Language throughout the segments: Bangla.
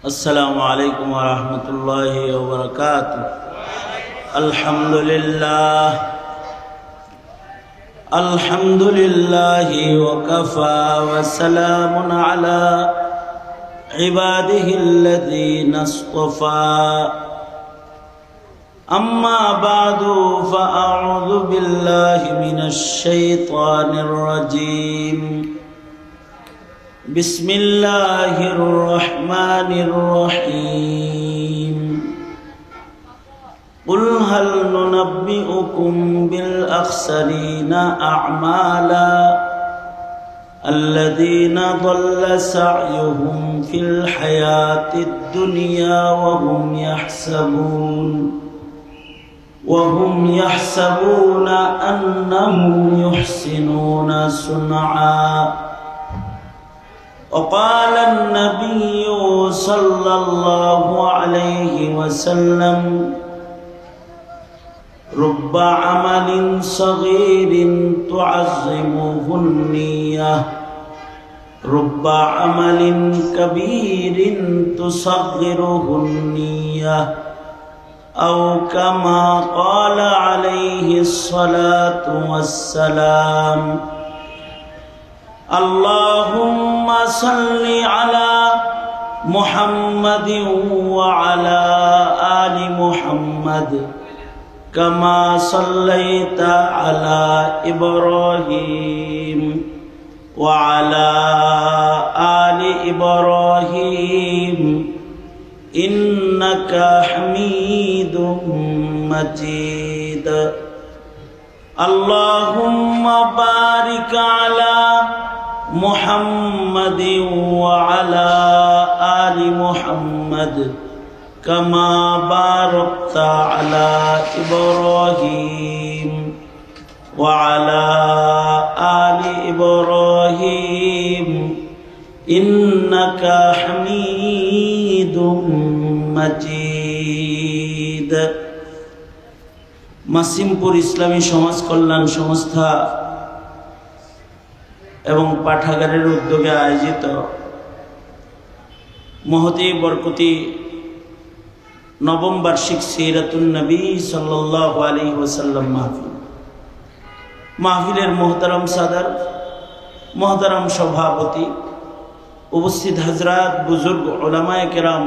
السلام عليكم ورحمة الله وبركاته. الحمد لله وكفى وسلام على عباده الذين اصطفى. أما بعد فأعوذ بالله من الشيطان الرجيم. بسم الله الرحمن الرحيم. قل هل ننبئكم بالأخسرين أعمالا الذين ضل سعيهم في الحياة الدنيا وهم يحسبون أنهم يحسنون صنعا. وقال النبي صلى الله عليه وسلم: رب عمل صغير تعظمه النية رب عمل كبير تصغره النية، أو كما قال عليه الصلاة والسلام. اللهم صل على محمد وعلى آل محمد كما صليت على إبراهيم وعلى آل إبراهيم إنك حميد مجيد. اللهم بارك على محمد وعلى آل محمد كما باركت على إبراهيم وعلى آل إبراهيم إنك حميد مجيد. মাসিমপুর ইসলামী সমাজ কল্যাণ সংস্থা এবং পাঠাগারের উদ্যোগে আয়োজিত মহতি বরকতি নবম বার্ষিক সিরাতুন নবী সাল্লাল্লাহু আলাইহি ওয়াসাল্লাম মাহফিলের মোহতারাম সাদার, মোহতারাম সভাপতি, উপস্থিত হযরত, বুজুর্গ, উলামায়ে কেরাম,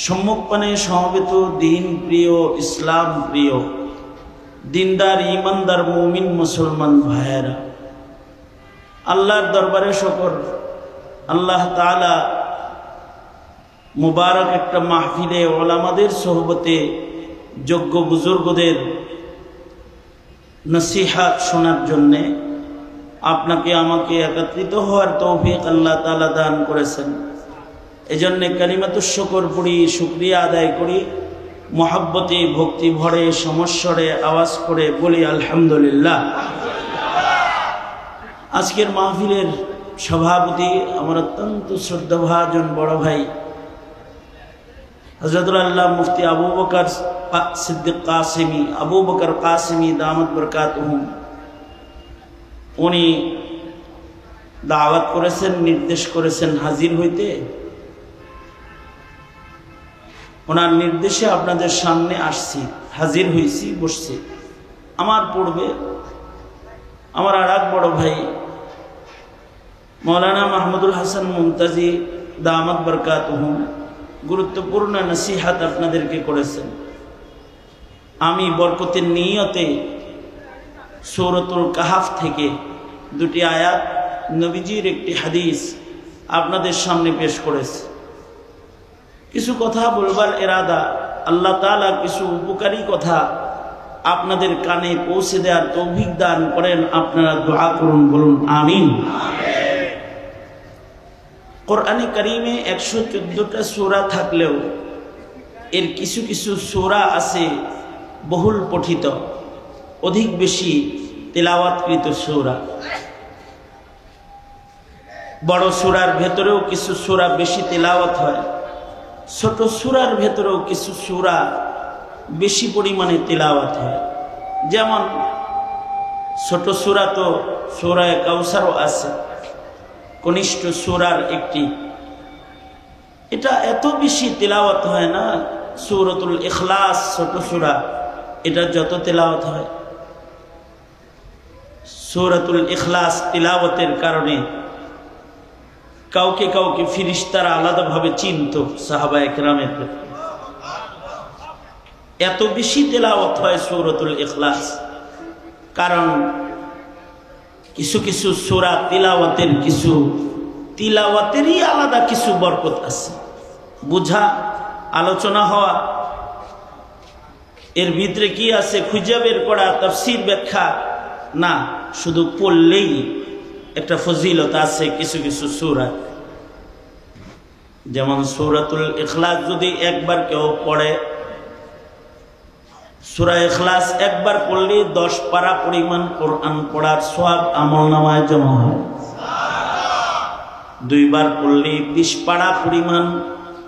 সম্মুখপানে সমবেত দিন প্রিয়, ইসলাম প্রিয়, দিনদার, ইমানদার, মুমিন মুসলমান ভাইয়েরা, আল্লাহর দরবারে শুকর, আল্লাহ তাআলা মুবারক একটা মাহফিলে উলামাদের সোহবতে যোগ্য বুজুর্গদের নসিহত শোনার জন্যে আপনাকে আমাকে একত্রিত হওয়ার তৌফিক আল্লাহ তাআলা দান করেছেন। এজন্যে কালিমাতুশ শুকর পড়ি, শুকরিয়া আদায় করি, মহব্বতে ভক্তি ভরে সমস্বরে আওয়াজ করে বলি আলহামদুলিল্লাহ। আজকের মাহফিলের সভাপতি আমার অত্যন্ত শ্রদ্ধাভাজন বড় ভাই হযরতুল আল্লাহ মুফতি আবু বকর সিদ্দিক কাসেমি, আবু বকর কাসেমি দামাত বরকাতুহুম, উনি দাওয়াত করেছেন, নির্দেশ করেছেন হাজির হইতে। ওনার নির্দেশে আপনাদের সামনে আসছি, হাজির হয়েছি, বসছি। আমার পূর্বে আমার আর এক বড় ভাই মৌলানা মাহমুদুল হাসান মুমতাজি দামাত বরকাতুহুম গুরুত্বপূর্ণ নসিহত আপনাদেরকে করেছেন। আমি বরকতের নিয়তে সূরাতুল কাহাফ থেকে দুটি আয়াত, নবীজির একটি হাদিস আপনাদের সামনে পেশ করেছি। কিছু কথা বলবার এরাদা, আল্লাহ তাআলা কিছু উপকারী কথা আপনাদের কানে পৌঁছে দেওয়ার তৌফিক দান করেন। আপনারা দোয়া করুন, বলুন আমিন। কোরআনে কারীমে 114টা সূরা থাকলেও এর কিছু কিছু সূরা আছে বহুল পঠিত, অধিক বেশি তেলাওয়াতকৃত সূরা। বড় সূরার ভেতরেও কিছু সূরা বেশি তেলাওয়াত হয়, ছোট সূরার ভেতরেও কিছু সূরা বেশি পরিমাণে তেলাওয়াত হয়। যেমন ছোট সূরা তো সূরা কাউসারও আছে, কনিষ্ঠ সূরার একটি। এটা এত বেশি তিলাওয়াত হয় না, সূরাতুল ইখলাস ছোট সূরা, এটা যত তিলাওয়াত হয়, সূরাতুল ইখলাস তিলাওয়াতের কারণে কাউকে কাউকে ফেরেশতারা আলাদাভাবে চিনত সাহাবায়ে কেরামের ক্ষেত্রে। এত বেশি তিলাওয়াত হয় সূরাতুল ইখলাস, কারণ কিছু কিছু সূরা তিলাওয়াতেরই আলাদা কিছু বরকত আছে। বুঝা, আলোচনা হওয়া, এর ভিতরে কি আছে খুঁজে বের করা, তাফসীর ব্যাখ্যা না, শুধু পড়লেই একটা ফজিলত আছে কিছু কিছু সূরা। যেমন সূরাতুল ইখলাস যদি একবার কেউ পড়ে, সূরা ইখলাস একবার পড়লে 10 পারা পরিমাণ কোরআন পড়ার সওয়াব আমলনামায় জমা হয়। 2 বার পড়লে 20 পারা পরিমাণ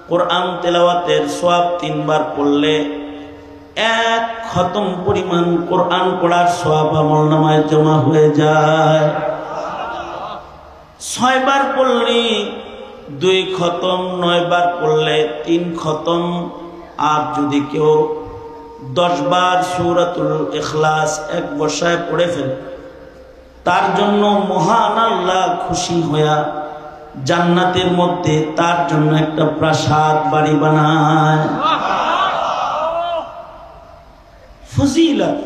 কোরআন তেলাওয়াতের সওয়াব, 3 বার পড়লে 1 খতম পরিমাণ কোরআন পড়ার সওয়াব আমলনামায় জমা হয়ে যায়। 6 বার পড়লে 2 খতম, 9 বার পড়লে 3 খতম। আর যদি কেউ 10 বার সূরাতুল ইখলাস এক বসায় পড়ে ফেলে, তার জন্য মহান আল্লাহ খুশি হইয়া জান্নাতের মধ্যে তার জন্য একটা প্রাসাদ বাড়ি বানায়। ফজিলত,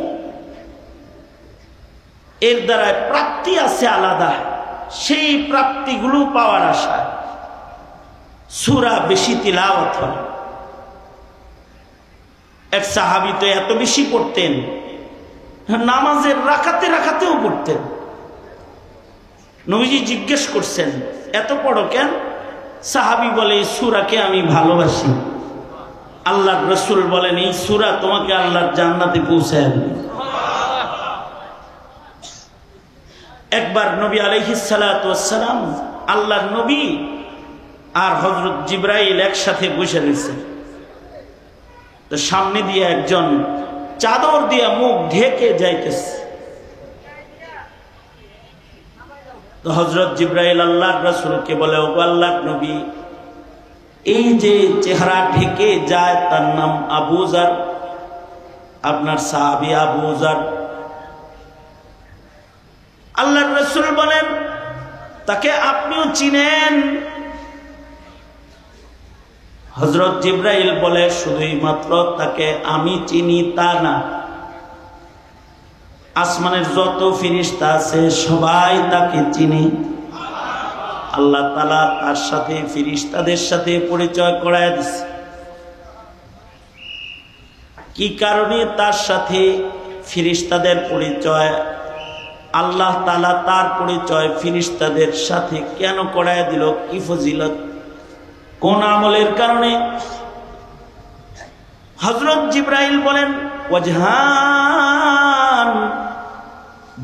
এর দ্বারা প্রাপ্তি আছে আলাদা, সেই প্রাপ্তিগুলো পাওয়ার আশায় সূরা বেশি তিলাওয়াত হয়। এক সাহাবী তো এত বেশি পড়তেন, নামাজের রাকাতেও পড়তেন। নবীজি জিজ্ঞেস করছেন, এত পড়ো কেন? সাহাবী বলে, এই সূরাকে আমি ভালোবাসি। আল্লাহর রাসূল বলেন, এই সূরা তোমাকে আল্লাহর জান্নাতে পৌঁছায় দেবে। একবার নবী আলাইহিস সালাতু ওয়াস সালাম, আল্লাহর নবী আর হযরত জিবরাইল একসাথে বসে রয়েছে। তো সামনে দিয়ে একজন চাদর দিয়ে মুখ ঢেকে যাইতেছে। তো হযরত জিবরাইল আল্লাহর রাসূলকে বলে, ও আল্লাহর নবী, এই যে চেহারা ঢেকে যায় তার নাম আবু যার, আপনার সাহাবী আবু যার। আল্লাহর রাসূল বলেন, তাকে আপনিও চিনেন? হযরত জিবরাইল বলে, শুধুই মাত্র তাকে আমি চিনি তা না, আসমানের যত ফেরেশতা আছে সবাই তাকে চিনে। আল্লাহ তাআলা তার সাথে ফেরেশতাদের সাথে পরিচয় করায় দিয়েছে। কি কারণে তার সাথে ফেরেশতাদের পরিচয়, আল্লাহ তাআলা তার পরিচয় ফেরেশতাদের সাথে কেন করায় দিল, কি ফজিলত, কোন আমলের কারণে? হযরত জিবরাইল বলেন, ওয়াজহান,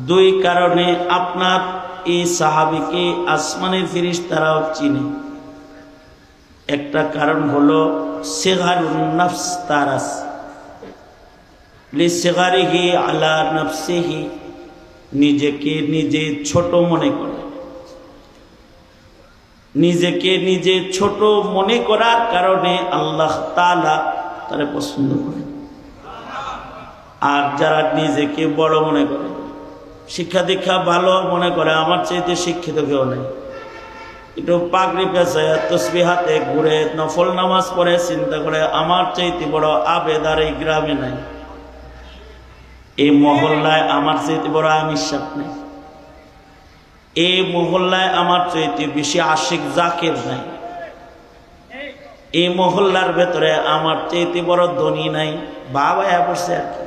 2 কারণে আপনার এই সাহাবীকে আসমানের ফেরেশতারাও চিনে। একটা কারণ হলো সিগারুন নফস, তারাস লিসিগারিহি আলা নফসিহি, নিজেকে নিজে ছোট মনে করে। নিজেকে নিজে ছোট মনে করার কারণে আল্লাহ তাআলা তারে পছন্দ করে। আর যারা নিজেকে বড় মনে করে, শিক্ষা দীক্ষা ভালো মনে করে, আমার চাইতে শিক্ষিত কেউ নেই, একটু পাগড়ি পেঁচায় তসবিহ হাতে ঘুরে নফল নামাজ পড়ে চিন্তা করে আমার চাইতে বড় আবেদ আর এই গ্রামে নাই, এই মহল্লায় আমার চাইতে বড় আমির সাহেব নেই, এই মহল্লায় আমার চাইতে বেশি আশিক জাকির নাই, এই মহল্লার ভেতরে আমার চাইতে বড় ধনী নাই। বাবা বসে আর কি,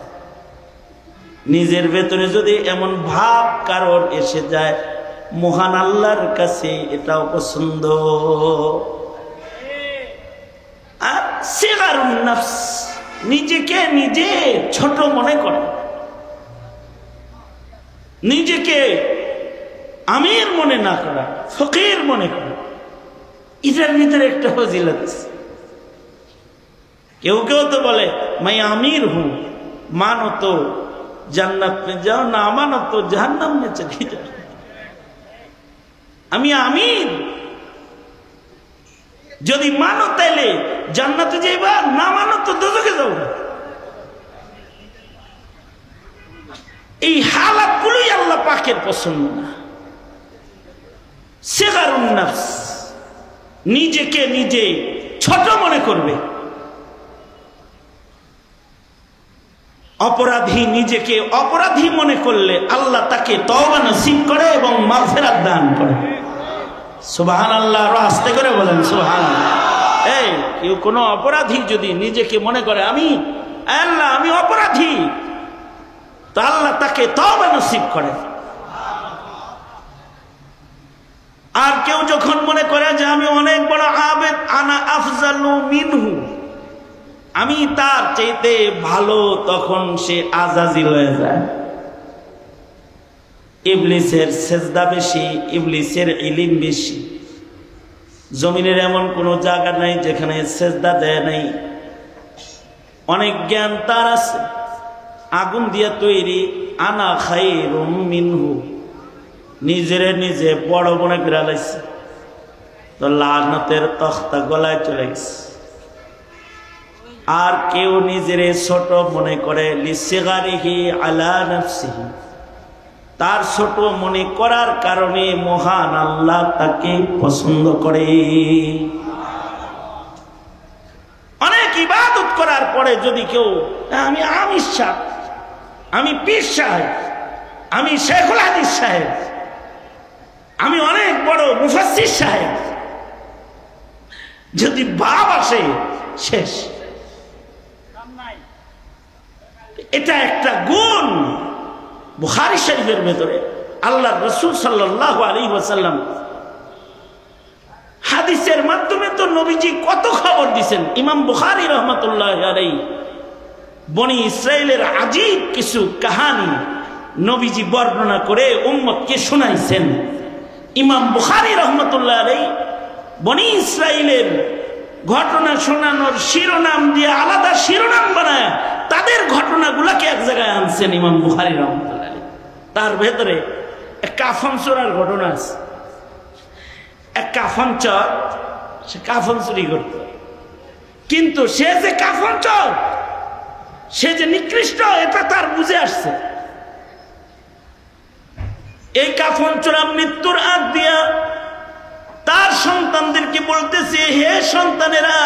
নিজের ভেতরে যদি এমন ভাব কারোর এসে যায়, মহান আল্লাহর কাছে এটাও পছন্দ। আর সিগারুন নফস, নিজেকে নিজে ছোট মনে করে, নিজেকে আমির মনে না করা, ফকির মনে করা, এটার ভিতরে একটা ফজিলত। কেউ কেউ তো বলে मैं আমির हूं, मानो तो जन्नत में जाओ, ना मानो तो जहन्नम में चली जाओ। আমি আমির, যদি মানো তাইলে জান্নাতে যাইবা, না মানো তো দোজখে যাও। এই হালাতগুলোই আল্লাহ পাকের পছন্দ না। সিগারুন নাফস, নিজেকে নিজে ছোট মনে করবে। অপরাধী নিজেকে অপরাধী মনে করলে আল্লাহ তাকে তওবা নসিব করে এবং মাগফিরাত দান করে। সুবহানাল্লাহ, আরো আস্তে করে বলেন সুবহানাল্লাহ। এই কেউ কোনো অপরাধী যদি নিজেকে মনে করে আমি আল্লাহ আমি অপরাধী, তো আল্লাহ তাকে তওবা নসিব করে। আর কেউ যখন মনে করে যে আমি অনেক বড় আবেদ, আনা আফজালু মিনহু, আমি তার চাইতে ভালো, তখন সে আজাজিল হয়ে যায়। ইবলিসের সেজদা বেশি, ইবলিসের ইলম বেশি। জমিনের এমন কোনো জায়গা নাই যেখানে সেজদা দেয় নাই। অনেক জ্ঞান তার আছে, আগুন দিয়ে তৈরি। আনা খায়রুম মিনহু, নিজেরে নিজে বড় মনে করে লাইছে, তো লানতের তখতা গলায় চলে গেছে। আর কেউ নিজেরে ছোট মনে করে, লিসিগারিহি আলা নাফসিহি, তার ছোট মনে করার কারণে মহান আল্লাহ তাকে পছন্দ করে। অনেক ইবাদত করার পরে যদি কেউ আমি আমির সাহেব, আমি পীর সাহেব, আমি শেখুল হাদিস সাহেব, আমি অনেক বড় মুফাসসির সাহেব, যদি ভাব আসে শেষ। এটা একটা গুণ। বুখারী শরীফের ভেতরে আল্লাহর রাসূল সাল্লাল্লাহু আলাইহি ওয়াসাল্লাম হাদিসের মাধ্যমে তো নবীজি কত খবর দিয়েছেন। ইমাম বুখারী রাহমাতুল্লাহি আলাইহি বনি ইসরাইলের আজীব কিছু কাহিনী নবীজি বর্ণনা করে উম্মতকে শোনাইছেন। ইমাম বুখারী রাহমাতুল্লাহি আলাইহি বনি ইসরাইলের ঘটনা শোনানোর শিরোনাম দিয়ে আলাদা শিরোনাম বানায় তাদের ঘটনাগুলাকে এক জায়গায় আনছেন ইমাম বুখারী রাহমাতুল্লাহি আলাইহি। তার ভেতরে এক কাফন চোরার ঘটনা আছে। এক কাফন চোর, সে কাফন চুরি করত, কিন্তু সে যে কাফন চোর, সে যে নিকৃষ্ট, এটা তার বুঝে আসছে। এই কাফন চোরা মৃত্যুর আগ দিয়া তার সন্তানদেরকে বলতেছে, হে সন্তানেরা,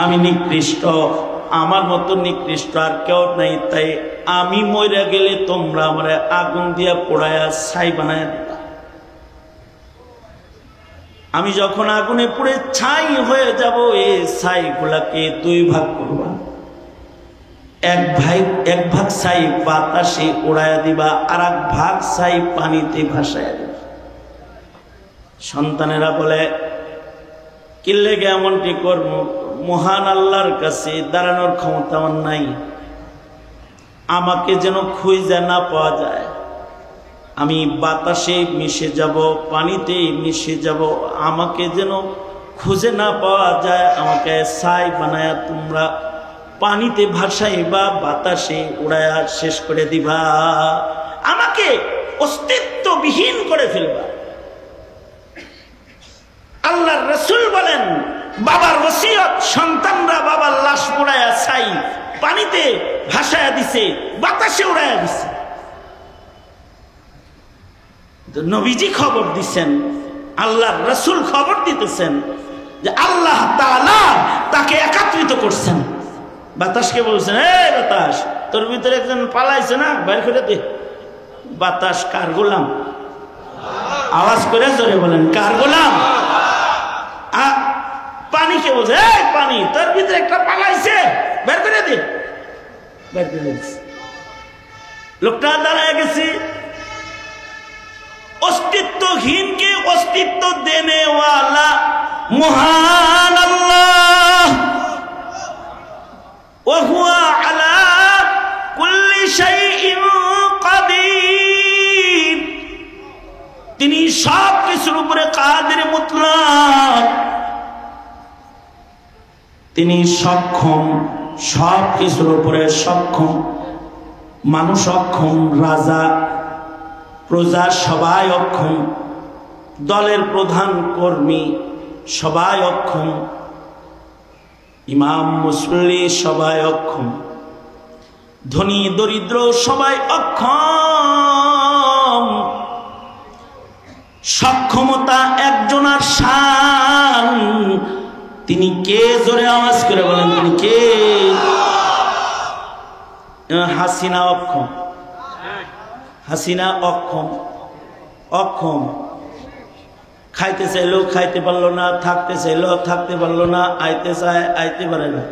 আমি নিকৃষ্ট, আমার মতো নিকৃষ্ট আর কেউ নাই, তাই আমি মরে গেলে তোমরা আমার আগুন দিয়া পোড়ায়া ছাই বানায় দিবা। আমি যখন আগুনে পুড়ে ছাই হয়ে যাব, এই ছাই গুলাকে দুই ভাগ করবা। এক ভাগ ছাই বাতাসে উড়াইয়া দিবা, আর এক ভাগ ছাই পানিতে ভাসাইয়া দিবা। সন্তানেরা বলে, কি লেগে এমনটি করব? মহান আল্লাহর কাছে দাঁড়ানোর ক্ষমতা আমার নাই, আমাকে যেন খুঁজে না পাওয়া যায়। আমি বাতাসে মিশে যাব, পানিতে মিশে যাব, আমাকে যেন খুঁজে না পাওয়া যায়। আমাকে ছাই বানায়া তোমরা পানিতে ভাসাইবা, বাতাসে উড়ায়া শেষ করে দিবা, আমাকে অস্তিত্ববিহীন করে ফেলবা। আল্লাহর রাসূল বলেন, বাবার ওসিয়ত, সন্তানরা বাবার লাশ পোড়ায়া ছাই পানিতে ভাসায়া দিছে, বাতাসে উড়াইয়া দিছে। নবীজি খবর দিচ্ছেন, আল্লাহর রাসূল খবর দিতেছেন যে আল্লাহ তাআলা তাকে একত্রিত করছেন। বাতাসকে বলছেন, হে বাতাস, তোর ভিতরে একজন পালাইছে না, বাইর করে দে। বাতাস কার গোলাম? আওয়াজ করে জোরে বলেন, কার গোলাম? পানিকে বলছে, এই পানি, তোর ভিতরে একটা পালাইছে, বের করে দে। বের করে দিচ্ছে। লোকটা দাঁড়ায় গেছে। अस्तित्वहीन के अस्तित्व देने वाला महान अल्लाह व हुवा अला कुल्ली शैइन कदीर তিনি সব কিছুর উপরে কাদের মুতলাক তিনি সক্ষম সব কিছুর উপরে সক্ষম মানুষ অক্ষম রাজা প্রজা সবাই অক্ষম দলের প্রধান কর্মী সবাই অক্ষম, ইমাম মুসল্লি সবাই অক্ষম, ধনী দরিদ্র সবাই অক্ষম। সক্ষমতা একজনের শান, তিনি কে? জোরে আওয়াজ করে বলেন, তিনি কে? হাসিনা অক্ষম, হাসিনা অক্ষম, অক্ষম। খাইতে চাইলেও খাইতে পারলো না, থাকতে চাইলেও থাকতে পারলো না, আইতে চায় আইতে পারে না।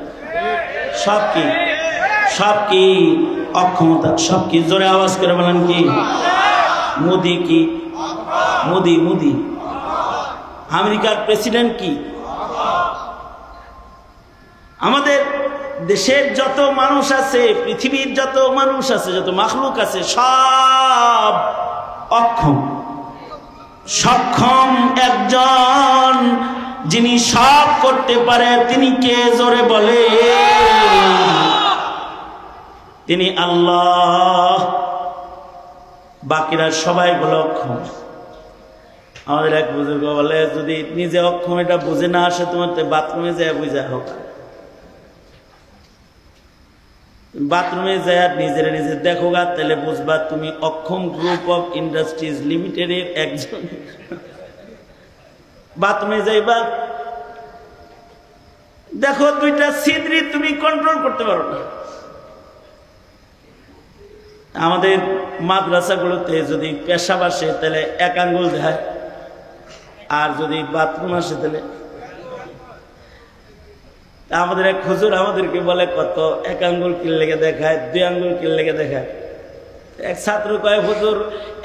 সব কি? সব কি? অক্ষমতা। সব কি? জোরে আওয়াজ করে বলেন কি? মোদি কি? মোদি, মোদি আমেরিকার প্রেসিডেন্ট কি? আমাদের দেশের যত মানুষ আছে, পৃথিবীর যত মানুষ আছে, যত মাখলুক আছে, সব অক্ষম। সক্ষম একজন, যিনি সব করতে পারে, তিনি কে? জোরে বলে, তিনি আল্লাহ। বাকিরা সবাই বলে অক্ষম। আমাদের এক বুজুর্গ বলে, যদি নিজে অক্ষম এটা বুঝে না আসে, তোমার বাথরুমে যায় বুঝা হোক। বাথরুমে যায় নিজের নিজে দেখো গা, তাহলে বুঝবা তুমি অক্ষম গ্রুপ অফ ইন্ডাস্ট্রিজ লিমিটেডের একজন। বাথরুমে যাইবা, দেখো দুইটা ছিদ্রি তুমি কন্ট্রোল করতে পারো না। আমাদের মাদ্রাসাগুলোতে যদি পেশাব আসে তাহলে এক আঙ্গুল দেখায়, আর যদি বাথরুম আসে তাহলে। আমাদের এক হুজুর আমাদেরকে বলে, কত এক আঙ্গুল কি লেগে দেখায়, দুই আঙ্গুল কি লেগে দেখায়। এক ছাত্র কয়, হুজুর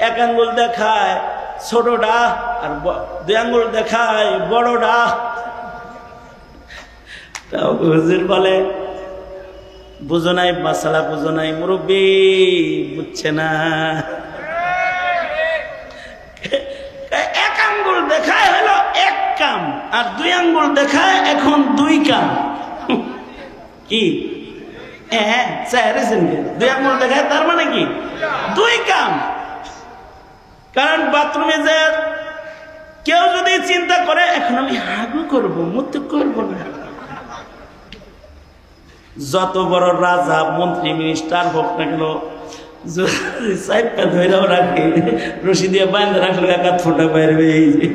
এক আঙ্গুল দেখায় ছোটটা, আর দুই আঙ্গুল দেখায় বড়টা। হুজুর বলে, বুঝো নাই মাসালা, বুঝো নাই মুরব্বী, বুঝছে না। এক আঙ্গুল দেখায় হলো এক কাম, আর দুই আঙ্গুল দেখায় এখন দুই কাম। কি? হ্যাঁ, দুই আঙ্গুল দেখায়, তার মানে কি? দুই কাম। কারণ বাথরুমে যে কেউ যদি চিন্তা করে, এখন আমি হাগু করবো, মুত করবো না, যত বড় রাজা মন্ত্রী মিনিস্টার হোক না কেন, ধরেও রাখে, রশি দিয়ে বাঁধে রাখলে একা ছোটা বাইরে হয়ে যায়।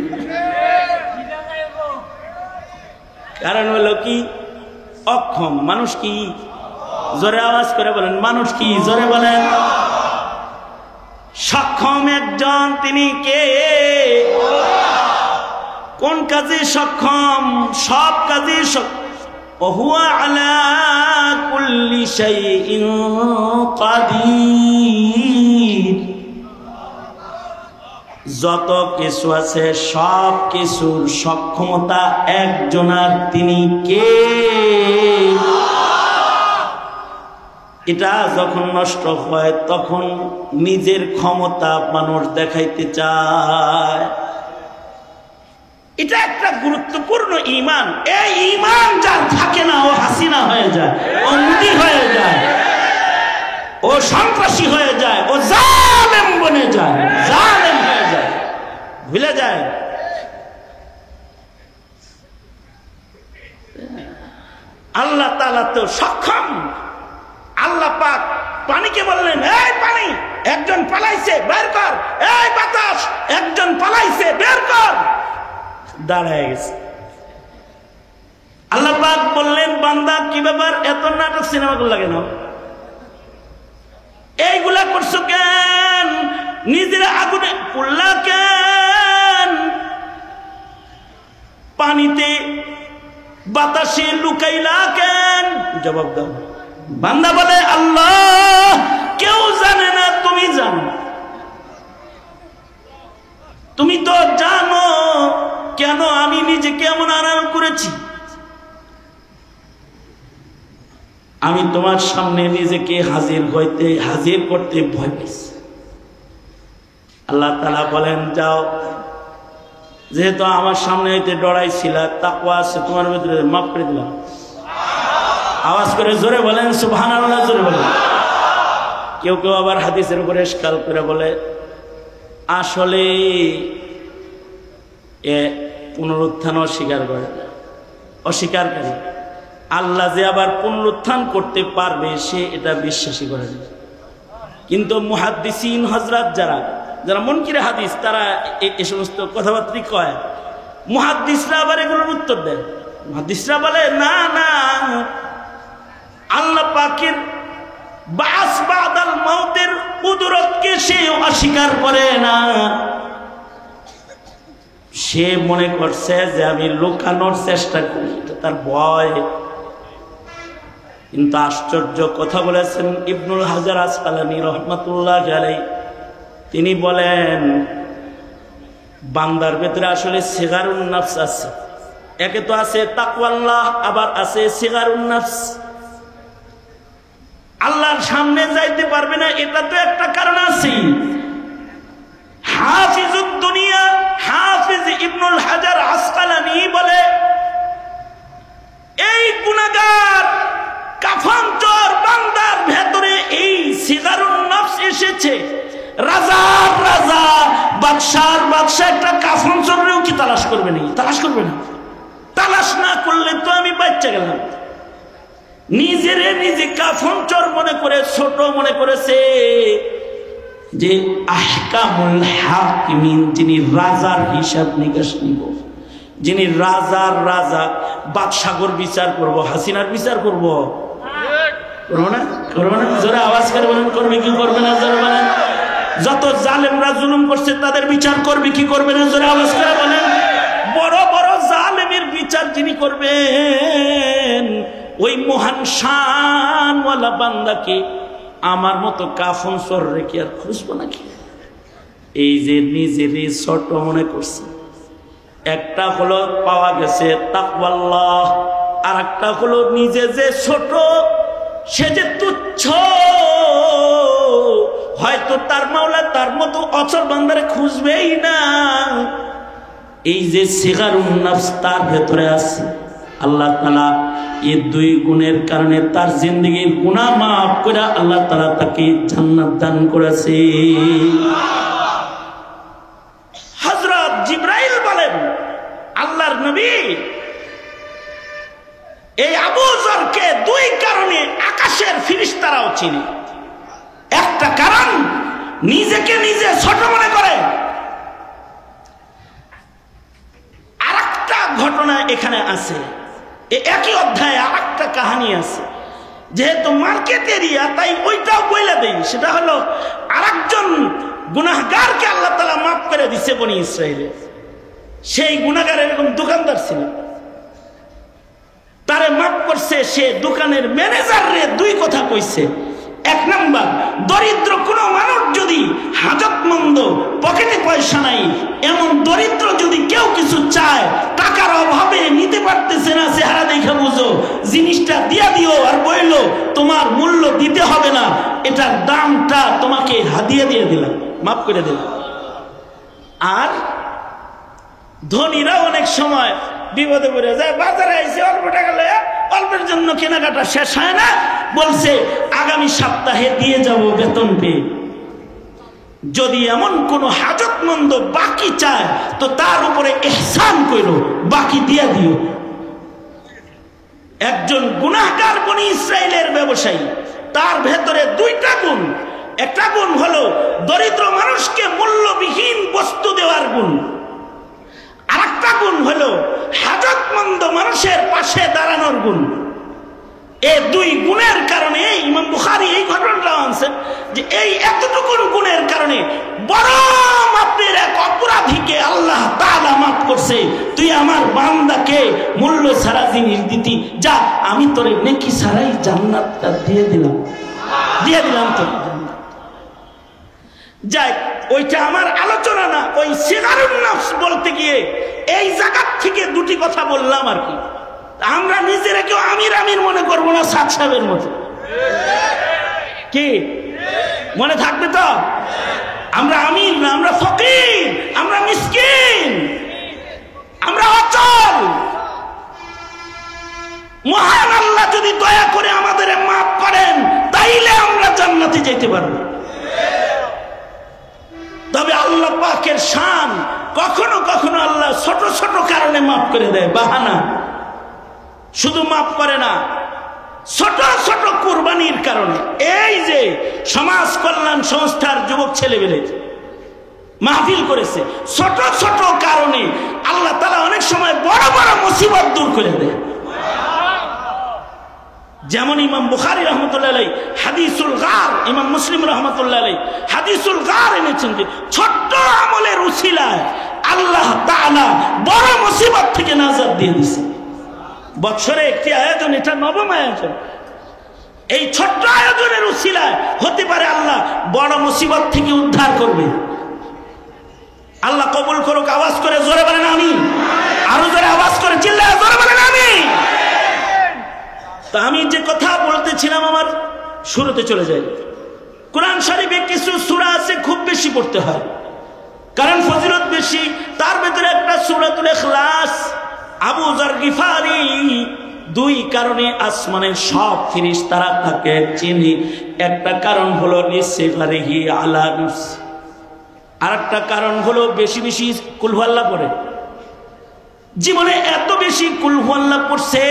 কারণ হলো কি? অক্ষম মানুষ। কি? জোরে আওয়াজ করে বলেন, মানুষ কি? জোরে বলেন। সক্ষম একজন, তিনি কে? কোন কাজে সক্ষম? সব কাজে সক্ষম। ওহুয়া আলা কুল্লি শাইইন কাদির। যত কিছু আছে সব কিছুর সক্ষমতা একজনার, তিনি কে? এটা যখন নষ্ট হয় তখন নিজের ক্ষমতা মানুষ দেখাইতে চায়। এটা একটা গুরুত্বপূর্ণ ঈমান। এই ঈমান যার থাকে না, ও হাসিনা হয়ে যায়, ও মুদি হয়ে যায়, ও সন্ত্রাসী হয়ে যায়, ও জালেম বনে যায়, জালেম হয়ে যায়, ভুলে যায়। আল্লাহ তাআলা তো সক্ষম। আল্লাহ পাক পানিকে বললেন, এই পানি, একজন পালাইছে, বের কর। এই বাতাস, একজন পালাইছে, বের কর। দাঁড়ায় গেছে। আল্লাহ পাক বললেন, বান্দা কি ব্যাপার, এত নাটক সিনেমা করে লাগে না, এইগুলা করছো কেন? নিজের আগুনে পুড়লা কেন? পানিতে বাতাসে লুকাইলা কেন? জবাব দাও। বান্দা বলে, আল্লাহ কেউ জানে না, তুমি জানো, তুমি তো জানো কেন আমি নিজেকে এমন আড়াল করেছি। আমি তোমার সামনে নিজেকে হাজির করতে ভয় পেয়েছি। আল্লাহ তাআলা বলেন, যাও, যেহেতু আমার সামনে হইতে ডরাইছিলা, তাকওয়া আছে তোমার ভিতরে, মাফ করে দিলাম। আওয়াজ করে জোরে বলেন সুবহানাল্লাহ, জোরে বলেন। কেউ কেউ আবার হাদিসের উপরে ইশকাল করে বলে, আসলে এ পুনরুত্থান অস্বীকার করে না, অস্বীকারকারী। আল্লাহ যে আবার পুনরুত্থান করতে পারবে সে এটা বিশ্বাসী করে না। কিন্তু মুহাদ্দিসিন হযরত যারা মুনকিরে হাদিস তারা এই সমস্ত কথাবার্তা কয়, মুহাদ্দিসরা আবার এগুলোর উত্তর দেয়। মুহাদ্দিসরা বলে না না, আল্লাহ পাকের বাস বাদাল মাউতের কুদরতকে সে অস্বীকার করে না। সে মনে করছে যে আমি লুকানোর চেষ্টা করি, এটা তার ভয়। কিন্তু আশ্চর্য কথা বলেছেন ইবনুল হাজার আসকালানী রহমাতুল্লাহ আলাইহি। তিনি বলেন বান্দার ভেতরে আসলে সিগারুন নফস আছে। একে তো আছে তাকওয়াল্লাহ, আবার আছে সিগারুন নফস। আল্লাহর সামনে যাইতে পারবে না, এটা তো একটা কারণ আছে। হাফিজুদ দুনিয়া হাফিজ ইবনুল হাজার আসকালানী বলে এই গুনাহগার কাফানচোর বান্দার ভেতরে এই সিগারুন নফস এসেছে। রাজার রাজা বাদশার বাদশা একটা কাফানচোরেও কি তালাশ করবে না? তালাশ করবে না। তালাশ না করলে তো আমি বাচ্চা গেলাম। নিজেরে নিজে কাফানচোর মনে করে, ছোট মনে করেছে। যে আহকামুল হাকিমিন, যিনি রাজার হিসাব নিকাশ নিব, যিনি রাজার রাজা, বাদশাগর বিচার করব, হাসিনার বিচার করব, করবো না? করবো না? জোরে আওয়াজ করে বলেন, করবে কি করবে না? জোরে বলেন। যত জালেমরা জুলুম করছে তাদের বিচার করবে কি করবে না? জোরে আওয়াজ করে বলেন। বড় বড় জালেমের বিচার যিনি করবেন, ওই মহান শানওয়ালা বান্দাকে আমার মতো কাফন চোর রেখে আর খুঁজবো নাকি? এই যে নিজেরই ছোট মনে করছে, একটা হলো পাওয়া গেছে তাকওয়াল্লাহ, আর একটা হলো নিজে যে ছোট, সে যে তুচ্ছ, হয়তো তার মাওলা তার মতো অচল বান্দারে খুঁজবেই না। এই যে সিগারুন নফস তার ভেতরে আছে। আল্লাহ তাআলা এই দুই গুণের কারণে তার জিন্দেগীর গুনাহ মাফ করে আল্লাহ তাআলা তাকে জান্নাত দান করেছে। হযরত জিবরাইল বলেন, আল্লাহর নবী এই আবু যরকে দুই কারণে আকাশের ফেরেশতারাও চিনে। একটা কারণ নিজেকে নিজে ছোট মনে করে। আরেকটা ঘটনা এখানে আছে, একই অধ্যায়ে আরেকটা কাহিনী আছে। যেহেতু মার্কেট এরিয়া তাই ওইটাও বইলা দেই। সেটা হলো আরেকজন গুনাহগারকে আল্লাহ তাআলা মাফ করে দিছে বনি ইসরাইলে। সেই গুনাহগার এরকম দোকানদার ছিল, তারে মাফ করছে। সে দোকানের ম্যানেজারে দুই কথা কইছে। এক নাম্বার, দরিদ্র কোন মানুষ যদি হাজতমন্দ, পকেটে পয়সা নাই, এমন দরিদ্র যদি কেউ কিছু চায়, টাকার অভাবে নিতে পারতেছে না, চেহারা দেখে বুঝো, জিনিসটা দিয়া দিও আর বললো তোমার মূল্য দিতে হবে না, এটার দামটা তোমাকে হাদিয়া দিয়ে দিলাম, মাফ করে দিলাম। আর ধনীরা অনেক সময় বিপদে পড়ে যায়, বাজারে আইসে অল্প টাকা লয়ে অল্পের জন্য কেনাকাটা শেষ হয় না, বলছে আগামী সপ্তাহে দিয়ে যাব বেতন পেয়ে। যদি এমন কোন হাজতমন্দ বাকি চায় তো তার উপরে ইহসান কইরো, বাকি দিয়া দিও। একজন গুনাহগার বনি ইসরাইলের ব্যবসায়ী, তার ভেতরে দুইটা গুণ। একটা গুণ হলো দরিদ্র মানুষকে মূল্যবিহীন বস্তু দেওয়ার গুণ, আর একটা গুণ হলো হাজতমন্দ মানুষের পাশে দাঁড়ানোর গুণ। এই দুই গুণের কারণে ইমাম বুখারী এই ঘটনাটা আনছেন যে এই এতটুকু গুণের কারণে বরং আপনার এক অপরাধীকে আল্লাহ তাআলা মাফ করছে। তুই আমার বান্দাকে মূল্য ছাড়া জিনিস দিতি, যা আমি তোরে নেকি ছাড়াই জান্নাতটা দিয়ে দিলাম তো। যাই, ওইটা আমার আলোচনা না। ওই সিগারুন নফস বলতে গিয়ে এই জায়গার থেকে দুটি কথা বললাম আর কি। আমরা নিজেরা কেউ আমির আমির মনে করবো না সাদ সাহেবের মতো, কি মনে থাকবে তো? আমরা আমির না, আমরা ফকির, আমরা মিসকিন, আমরা অচল। মহান আল্লাহ যদি দয়া করে আমাদের মাফ করেন, তাইলে আমরা জান্নাতে যেতে পারবো। তবে আল্লাহ পাকের শান, কখনো কখনো আল্লাহ ছোট ছোট কারণে মাফ করে দেয়, বাহানা। শুধু মাফ করে না, ছোট ছোট কুরবানির কারণে। এই যে সমাজ কল্যাণ সংস্থার যুবক ছেলেবেলে মাহফিল করেছে, ছোট ছোট কারণে আল্লাহ তাআলা অনেক সময় বড় বড় মুসিবত দূর করে দেয়। যেমন ইমাম বুখারী রাহমাতুল্লাহ আলাইহি হাদিসুল গার, ইমাম মুসলিম রাহমাতুল্লাহ আলাইহি হাদিসুল গার এনেছেন যে ছোট্ট আমলের উসিলায় আল্লাহ তাআলা বড় মুসিবত থেকে নাজাত দিয়ে দিয়েছে। বছরে একটি আয়োজন, এটা নবম আয়োজন। এই ছোট্ট আয়োজনের উসিলায় হতে পারে আল্লাহ বড় মুসিবত থেকে উদ্ধার করবে। আল্লাহ কবুল করুক। আওয়াজ করে জোরে বলেন আমিন। আরো জোরে আওয়াজ করে চিল্লায় জোরে বলেন আমিন। তা আমি যে কথা বলতেছিলাম আমার শুরুতে চলে যাই। কোরআন শরীফে কিছু সূরা আছে খুব বেশি পড়তে হয়, কারণ ফজিলত বেশি। তার ভিতরে একটা সূরাতুল ইখলাস। আবু যর গিফারি দুই কারণে আসমানের সব ফেরেশতারা তাকে চিনি। একটা কারণ হলো নিসিফারিহি আলা নাফস, আর একটা কারণ হলো বেশি বেশি কুল হুয়াল্লাহ পড়ে। জীবনে এত বেশি কুল হুয়াল্লাহ পড়ছে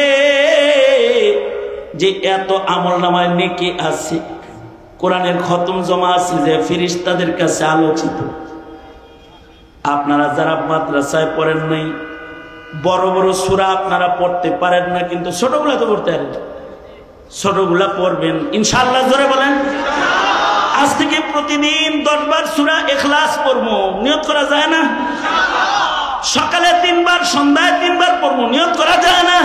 যে এত আমল নামায় নেকি আছে, কোরআনের খতম জমা আছে যে ফেরেশতাদের কাছে আলোচিত। আপনারা যারা মাদ্রাসায় পড়েন নাই, বড় বড় সূরা আপনারা পড়তে পারেন না, কিন্তু ছোটগুলা তো পড়তে পারেন। ছোটগুলা পড়বেন ইনশাআল্লাহ। জোরে বলেন। আজ থেকে প্রতিদিন 10 বার সূরা ইখলাস পড়বো, নিয়ত করা যায় না? সকালে 3 বার, সন্ধ্যায় 3 বার পড়বো, নিয়ত করা যায় না?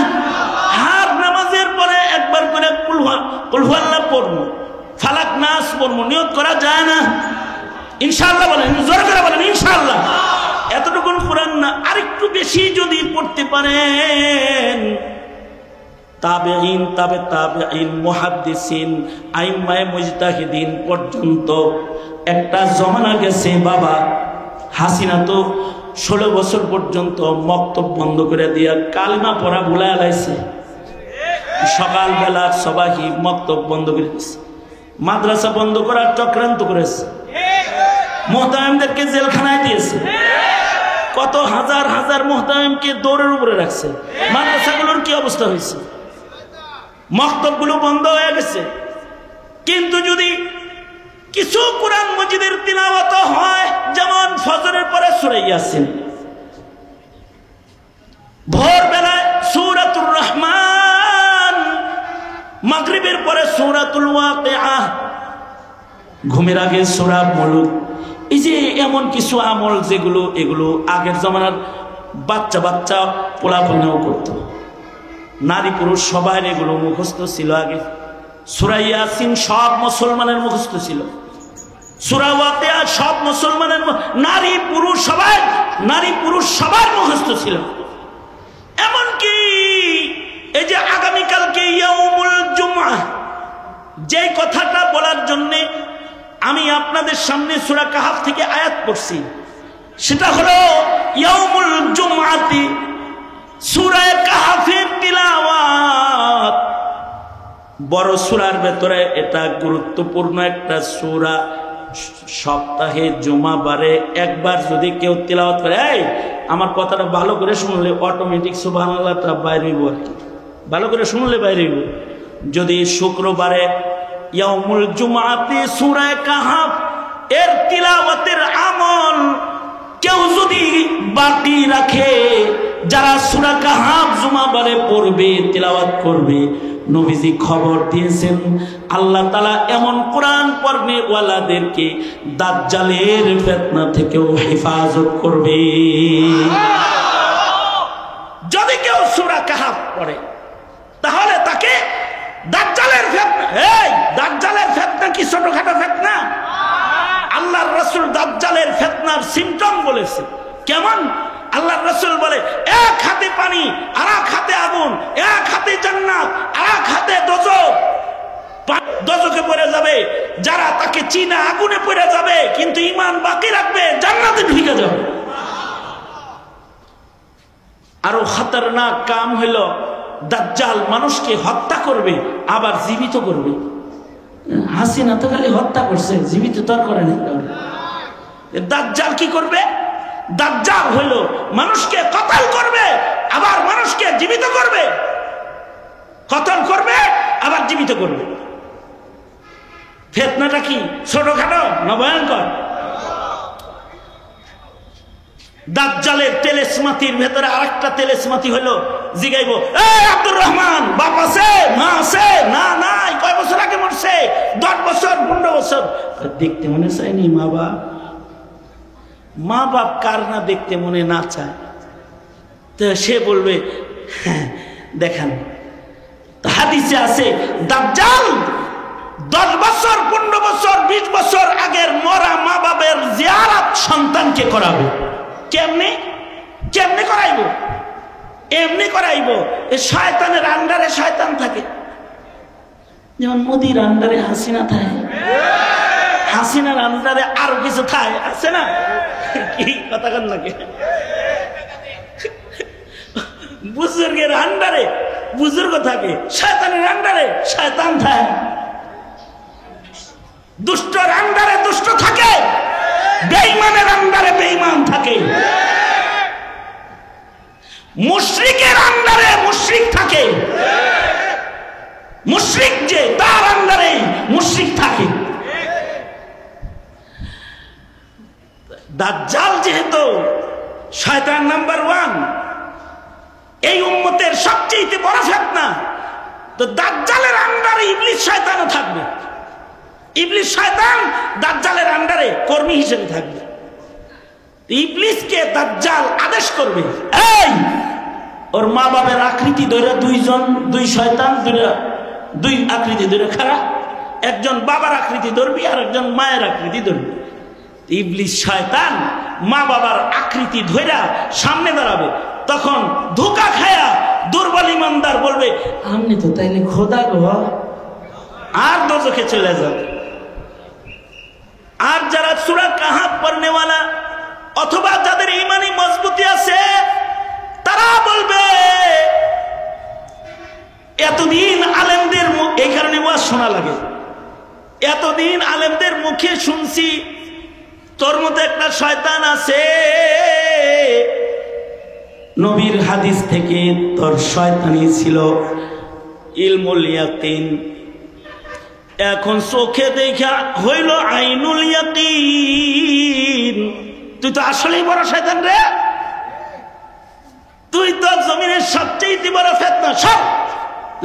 হার নামাজের পরে একবার করে কুল হুয়াল্লাহ পড়বো, ফালাক নাস পড়বো, নিয়ত করা যায় না? ইনশাআল্লাহ বলেন, জোরে করে বলেন ইনশাআল্লাহ। এতটুকুন কোরআন না, আরেকটু বেশি যদি পড়তে পারেন, তাবেঈন, তাবে তাবেঈন, মুহাদ্দিসিন, আইম্মায়ে মুজতাহিদিন পর্যন্ত একটা জমানা গেছে বাবা। হাসিনা তো 16 বছর পর্যন্ত মক্তব বন্ধ করে দিয়া কালিমা পড়া ভুলায় লাইছে। সকালবেলা সবাই মক্তব বন্ধ করে দিয়েছে, মাদ্রাসা বন্ধ করার চক্রান্ত করেছে, মুহতামিমদেরকে জেলখানায় দিয়েছে, কত হাজার হাজার মুহতামিমকে দৌড়ের উপরে রাখছে। মাদ্রাসাগুলোর কি অবস্থা হয়েছে? মক্তবগুলো বন্ধ হয়ে গেছে। কিন্তু যদি কিছু কোরআন মজিদের তিলাওয়াত হয়, যেমন ফজরের পরে সূরা ইয়াসিন, ভোরবেলায় সূরাতুর রহমান, মাগরিবের পরে সূরাতুল ওয়াকিআ, ঘুমের আগে সূরা মুলুক। এই যে এমন কিছু আমল যেগুলো, এগুলো আগের জমানার বাচ্চা বাচ্চা পোলাপানেও করত, নারী পুরুষ সবাই এগুলো মুখস্থ ছিল আগে। সূরা ইয়াসিন সব মুসলমানের মুখস্থ ছিল, সূরা ওয়াকিয়া সব মুসলমানের, নারী পুরুষ সবার মুখস্থ ছিল। এমনকি এই যে আগামীকালকে ইয়াউমুল জুমআহ, যে কথাটা বলার জন্য আমি আপনাদের সামনে সূরা কাহাফ থেকে আয়াত পড়ছি, সেটা হলো ইয়াউমুল জুমআতি সূরা কাহাফের তিলাওয়াত। বড় সূরার ভেতরে এটা গুরুত্বপূর্ণ একটা সূরা। সপ্তাহে জুমাবারে একবার যদি কেউ তিলাওয়াত করে, এই আমার কথাটা ভালো করে শুনলে অটোমেটিক সুবহানাল্লাহটা বাইরে হইব, আর কি ভালো করে শুনলে বাইরে হইব। যদি শুক্রবারে ইয়াউমুল জুমআতে সূরা কাহাফ এর তিলাওয়াতের আমল কেউ যদি বাকি রাখে, যারা সূরা কাহাফ জুমাবারে পড়বে, তিলাওয়াত করবে, নবীজি খবর দিয়েছেন আল্লাহ তাআলা এমন কোরআন পড়নে ওয়ালাদেরকে দাজ্জালের ফিতনা থেকেও হেফাজত করবে। যদি কেউ সূরা কাহাফ পড়ে, তাহলে তাকে দাজ্জালের ফিতনা, এই দাজ্জালের ফিতনা কি ছোটখাটো ফিতনা? আল্লাহর রাসূল দাজ্জালের ফিতনার সিম্পটম বলেছে। কেমন? আল্লাহর রাসূল বলে, এক হাতে পানি, আর এক হাতে আগুন, এক হাতে জান্নাত, আর এক হাতে দোজখ। দোজখে পড়ে যাবে যারা, তাকে চিনা আগুনে পড়ে যাবে, কিন্তু ঈমান বাকি রাখবে, জান্নাতে ঢুকে যাবে। আরো খতরনাক কাম হইল, দাজ্জাল মানুষকে হত্যা করবে, আবার জীবিত করবে। হাসিনা তো খালি হত্যা করছে, জীবিত তো আর করে না। দাজ্জাল কি করবে? দাজ্জাল হইল মানুষকে কতল করবে, আবার মানুষকে জীবিত করবে, কতল করবে আবার জীবিত করবে। ফিতনাটা কি ছোটখাটো না ভয়ঙ্কর? দাজ্জালের তেলেসমাতির ভেতরে আরেকটা তেলেসমাতি হলো, জিগাইবো, এই আব্দুর রহমান বাপ আছে মা আছে? না নাই। কয় বছর আগে মরছে? 10 বছর 15 বছর। দেখতে মনে চায়নি মা বাপ? মা বাপ কার না দেখতে মনে না চায়? তো সে বলবে হ্যাঁ দেখান। হাদিসে আছে দাজ্জাল 10 বছর 15 বছর 20 বছর আগের মরা মা বাপের জিয়ারত সন্তানকে করাবে। কেমনে কেমনে করাইবো? এমনি করাইবো, শয়তানের আন্ডারে শয়তান থাকে। যেমন মোদির আন্ডারে হাসিনা থাকে, হাসিনার আন্ডারে আরো কিছু থাকে, আছে না? কি কথা কন নাকি? বুজুর্গের আন্ডারে বুজুর্গ থাকে, শয়তানের আন্ডারে শয়তান থাকে, দুষ্টর আন্ডারে দুষ্ট থাকে, বেঈমানের আন্ডারে বেঈমান থাকে, মুশরিকের আন্ডারে মুশরিক থাকে, মুশরিক যে তার আন্ডারে মুশরিক থাকে। দাজ্জাল যেহেতু শয়তান নাম্বার 1, এই উম্মতের সবচেয়ে বড় ফিতনা, তো দাজ্জালের আন্ডারে ইবলিস শয়তানও থাকবে। ইবলিস শয়তান দাজ্জালের আন্ডারে কর্মী হিসেবে থাকবে। ইবলিসকে দাজ্জাল আদেশ করবে, এই ওর মা বাবার আকৃতি ধরে দুই শয়তান দুই আকৃতি ধরে খাড়া, একজন বাবার আকৃতি ধরবি আর একজন মায়ের আকৃতি ধরবি। ইবলিস শয়তান মা বাবার আকৃতি ধইরা সামনে দাঁড়াবে, তখন ধোঁকা খায়া দুর্বল ইমানদার বলবে, আপনি তো তাইলে খোদা গো, আর দোজখে চলে যাবে। আর যারা সূরা কাহাফ পড়নেওয়ালা অথবা যাদের ঈমানি মজবুতি আছে, তারা বলবে, এতদিন আলেমদের এই কারণে ওয়াজ শোনা লাগে, এতদিন আলেমদের মুখে শুনছি তোর মধ্যে একটা শয়তান আছে, নবীর হাদিস থেকে তোর শয়তানি ছিল ইলমুল ইয়াকিন, এখন চোখে দেখা হইল আইনুল ইয়াকিন। তুই তো আসলেই বড় শয়তান রে, তুই তো জমিনের সবচেয়ে বড় ফিতনা। সব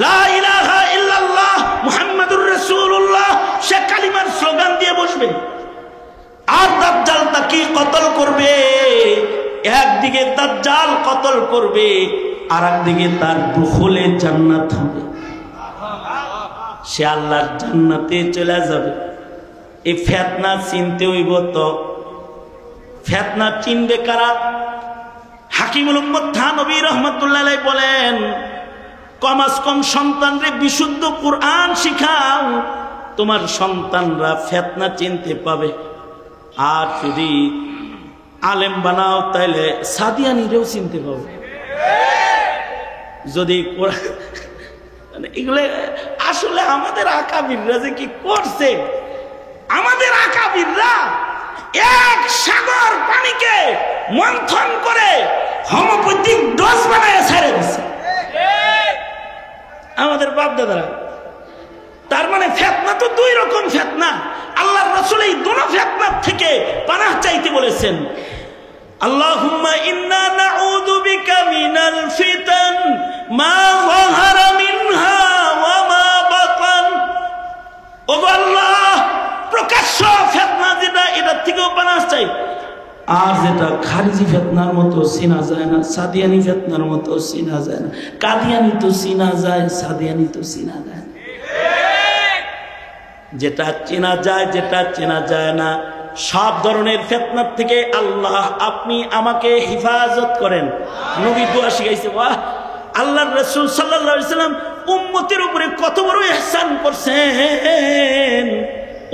লা ইলাহা ইল্লাল্লাহ মুহাম্মাদুর রাসূলুল্লাহ সে কালিমার স্লোগান দিয়ে বসবে, আর দাজ্জাল তাকে কতল করবে। একদিকে দাজ্জাল কতল করবে, আর একদিকে তার দুখুলে জান্নাত হবে, সে আল্লাহর জান্নাতে চলে যাবে। এই ফিতনা চিনতে হইব। তো ফিতনা চিনবে কারা? হাকিমুল উম্মত থানবী রাহমাতুল্লাহ আলাইহি বলেন, কমাস কম সন্তানরে বিশুদ্ধ কুরআন শিখাও, তোমার সন্তানরা ফিতনা চিনতে পাবে। আর যদি আলেম বানাও তাইলে সাদিয়ানিরেও চিনতে পাবে। যদি এগুলো আসলে আমাদের আকাবিররা যে কি করছে, আমাদের আকাবিররা এক সাগর পানিকে মন্থন করে হোমিওপ্যাথিক ডোজ বানায় ছেড়ে দিচ্ছে আমাদের বাপ দাদারা। তার মানে ফিতনা তো 2 রকম ফিতনা। আল্লাহর রাসূল এই দুটো ফিতনা থেকে পানাহ চাইতে বলেছেন, আল্লাহুম্মা ইন্না নাউযু বিকা মিনাল ফিতান মা যাহারা মিনহা ওয়া মা বাতান। ওগো আল্লাহ, প্রকাশ্য ফিতনা যেটা, এটার থেকেও পানাহ চাই। আর যেটা খারিজি ফিতনার মতো চিনা যায় না, সাদিয়ানি ফিতনার মতো চিনা যায় না, কাদিয়ানি তো চিনা যায়, সাদিয়ানি তো চিনা যায় না। যেটা চেনা যায়, যেটা চেনা যায় না, সব ধরনের ফিতনার থেকে আল্লাহ আপনি আমাকে হেফাজত করেন। নবী দোয়া শিখাইছে। বাহ, আল্লাহর রাসূল সাল্লাল্লাহু আলাইহি সাল্লাম উম্মতের উপরে কত বড় ইহসান করছেন,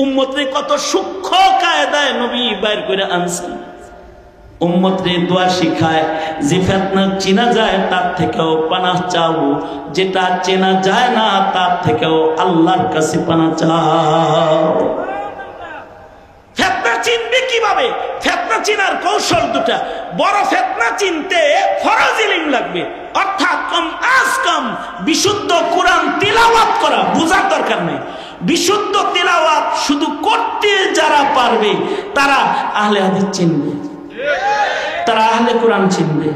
উম্মতরে কত সূক্ষ্ম কায়দায় নবী বাইর করে আনছেন। উম্মতরে দোয়া শিখায়, যে ফিতনা চেনা যায় তার থেকেও পানাহ চাও, যেটা চেনা যায় না তার থেকেও আল্লাহর কাছে পানাহ চাও। ফিতনা চিনবে কিভাবে? ফিতনা চিনার কৌশল দুটা। বড় ফিতনা চিনতে ফরজ ইলম লাগবে, অর্থাৎ কম বিশুদ্ধ কোরআন তিলাওয়াত করা, বোঝার দরকার নেই। বিশুদ্ধ তিলাওয়াত শুধু করতে যারা পারবে তারা আহলে হাদিস চিনবে, তারা আহলে কোরআন চিনবে,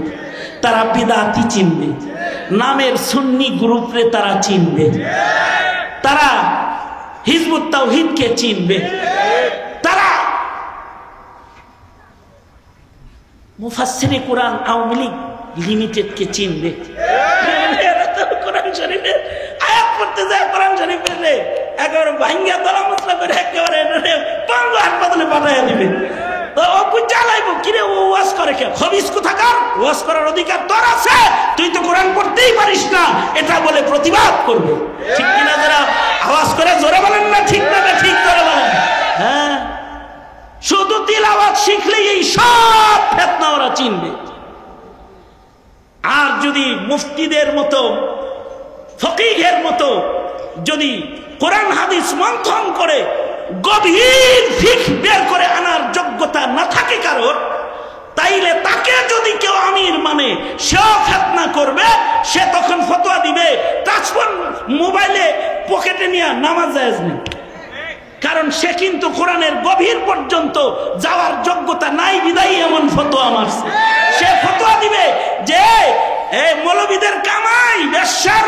তারা বিদআতি চিনবে, নামের সুন্নি গ্রুপরে তারা চিনবে, তারা হিজবুত তাওহীদকে চিনবে, তারা মুফাসসিরে কোরআন আওয়ামী লীগ লিমিটেডকে চিনবে। কোরআন শরীফের আয়াত পড়তে যায়, কোরআন শরীফের একেবারে ভাঙ্গা দলা মশলা করে একেবারে পাঙ্গু হাসপাতালে পাঠাইয়া দিবে। ও বুঝালাইব কিরে ও ওয়াজ করে কে? খবিস কোথাকার, ওয়াজ করার অধিকার তোর আছে, তুই তো কোরআন পড়তেই পারিস না, এটা বলে প্রতিবাদ করবে। ঠিক কিনা? যারা আওয়াজ করে জোরে বলেন না, ঠিক না? ঠিক করে বলেন। হ্যাঁ, শুধু তিলাওয়াত শিখলেই এই সব ফিতনা ওরা চিনবে। আর যদি মুফতিদের মতো, ফকিহের মতো যদি কোরআন হাদিস মন্থন করে গভীর ফিকহ বের করে আনার যোগ্যতা না থাকে কারোর, তাইলে তাকে যদি কেউ আমির মানে সেও ফিতনা করবে। সে তখন ফতোয়া দিবে টাচফোন মোবাইলে পকেটে নিয়ে নামাজ জায়েজ নেই, কারণ সে কিন্তু কোরআনের গভীর পর্যন্ত যাওয়ার যোগ্যতা নাই বিদায়ী এমন ফতোয়া মারছে। সে ফতোয়া দিবে যে এই মৌলবীদের কামাই বেশ্যার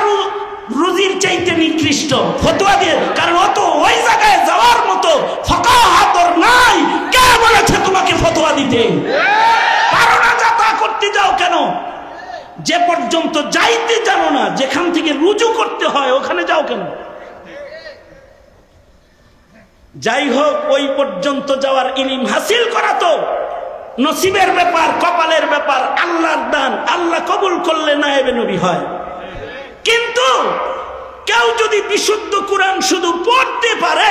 রুজির চাইতে নিকৃষ্ট, ফতোয়া দিয়ে। কারণ অত ওই জায়গায় যাওয়ার মতো ফাকাহাতর নাই। কে বলেছে তোমাকে ফতোয়া দিতে? পারো না, যাতা করতে যাও কেন? যে পর্যন্ত যাইতে জানো না, যেখান থেকে রুজু করতে হয় ওখানে যাও কেন? যাই হোক, ওই পর্যন্ত যাওয়ার ইলম হাসিল করা তো নসিবের ব্যাপার, কপালের ব্যাপার, আল্লাহর দান। আল্লাহ কবুল করলে নায়েবে নবী হয়। কিন্তু কেউ যদি বিশুদ্ধ কোরআন শুধু পড়তে পারে,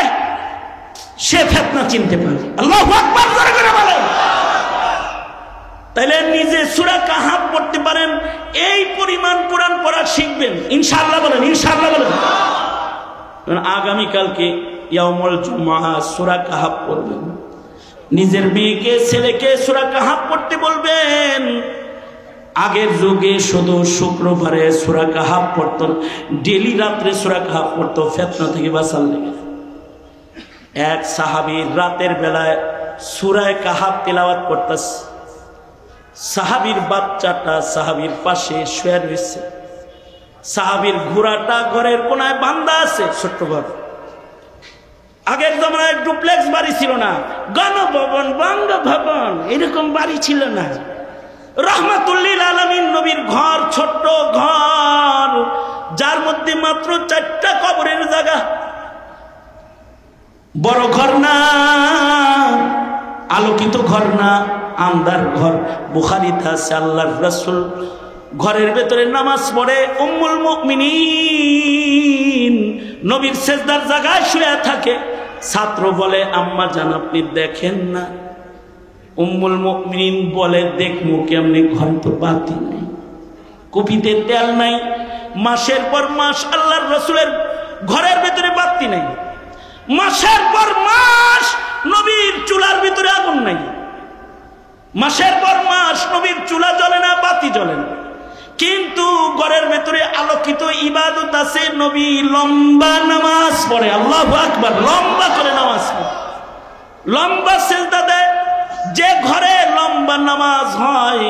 সে ফিতনা চিনতে পারে। আল্লাহু আকবার জোরে করে বলেন। তাইলে নিজে সূরা কাহাফ পড়তে পারেন, এই পরিমাণ কোরআন পড়া শিখবেন ইনশাআল্লাহ। বলেন ইনশাআল্লাহ। বলেন আগামী কালকে ইয়াউমুল জুমআহ সূরা কাহাফ পড়বেন। নিজের মেয়েকে ছেলেকে সূরা কাহাফ পড়তে বলবেন। আগের যুগে শুধু শুক্রবারে সূরা কাহাফ পড়ত, ডেলি রাত্রে সূরা কাহাফ পড়তো ফিতনা থেকে বাঁচার লেগে। এক সাহাবীর রাতের বেলায় সূরা কাহাফ তেলাওয়াত করতেছে। সাহাবীর বাচ্চাটা সাহাবীর পাশে শুয়ে রয়েছে। সাহাবীর ঘোড়াটা ঘরের কোনায় বান্ধা আছে, ছোট্ট ঘর। আগের জমানায় ডুপ্লেক্স বাড়ি ছিল না, গণভবন, বঙ্গভবন এরকম বাড়ি ছিল না। রহমাতুল্লিল আলামিন নবীর ঘর, ছোট্ট ঘর, যার মধ্যে মাত্র 4টা কবরের জায়গা। বড় ঘর না, আলোকিত ঘর না, আন্ধার ঘর। বুখারীতে আছে আল্লাহর রাসূল ঘরের ভেতরে নামাজ পড়ে। উম্মুল মুমিনিন নবীর সেজদার জায়গায় শুয়ে থাকে। ছাত্র বলে, আম্মা জান আপনি দেখেন না? উম্মুল মুমিনিন বলে, দেখমু কেমনে, ঘরে তো বাতি নাই, কুপিতে তেল নাই, মাসের পর মাস আল্লাহর রাসূলের ঘরের ভিতরে বাতি নাই, মাসের পর মাস নবীর চুলার ভিতরে আগুন নাই, মাসের পর মাস নবীর চুলা জ্বলে না, বাতি জ্বলে না, কিন্তু ঘরের ভেতরে আলোকিত ইবাদত আছে। নবী লম্বা নামাজ পড়ে, আল্লাহু আকবার, লম্বা করে নামাজ পড়ে, লম্বা সিজদা দেয়। যে ঘরে লম্বা নামাজ হয়,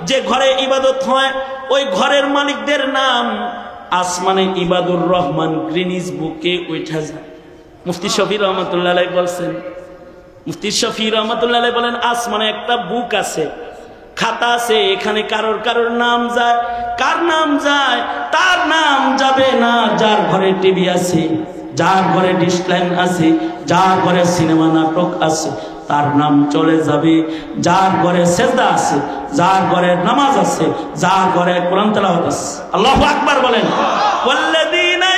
যে ঘরে ইবাদত হয়, ওই ঘরের মালিকদের নাম আসমানে ইবাদুর রহমান গ্রিনিজ বুকে উঠা যায়। মুফতি শফি রহমাতুল্লাহ আলাইহি বলছেন, মুফতি শফি রহমাতুল্লাহ আলাইহি বলেন, আসমানে একটা বুক আছে, খাতা আছে, এখানে কারোর কারোর নাম যায়। কার নাম যায়? তার নাম যাবে না যার ঘরে টিভি আছে, যার ঘরে ডিশ লাইন আছে, যার ঘরে সিনেমা নাটক আছে, তার নাম চলে যাবে। যার ঘরে সেজদা আছে, যার ঘরে নামাজ আছে, যার ঘরে কোরআন তেলাওয়াত আছে। আল্লাহু আকবার বলেন। ওয়াল্লাযীনা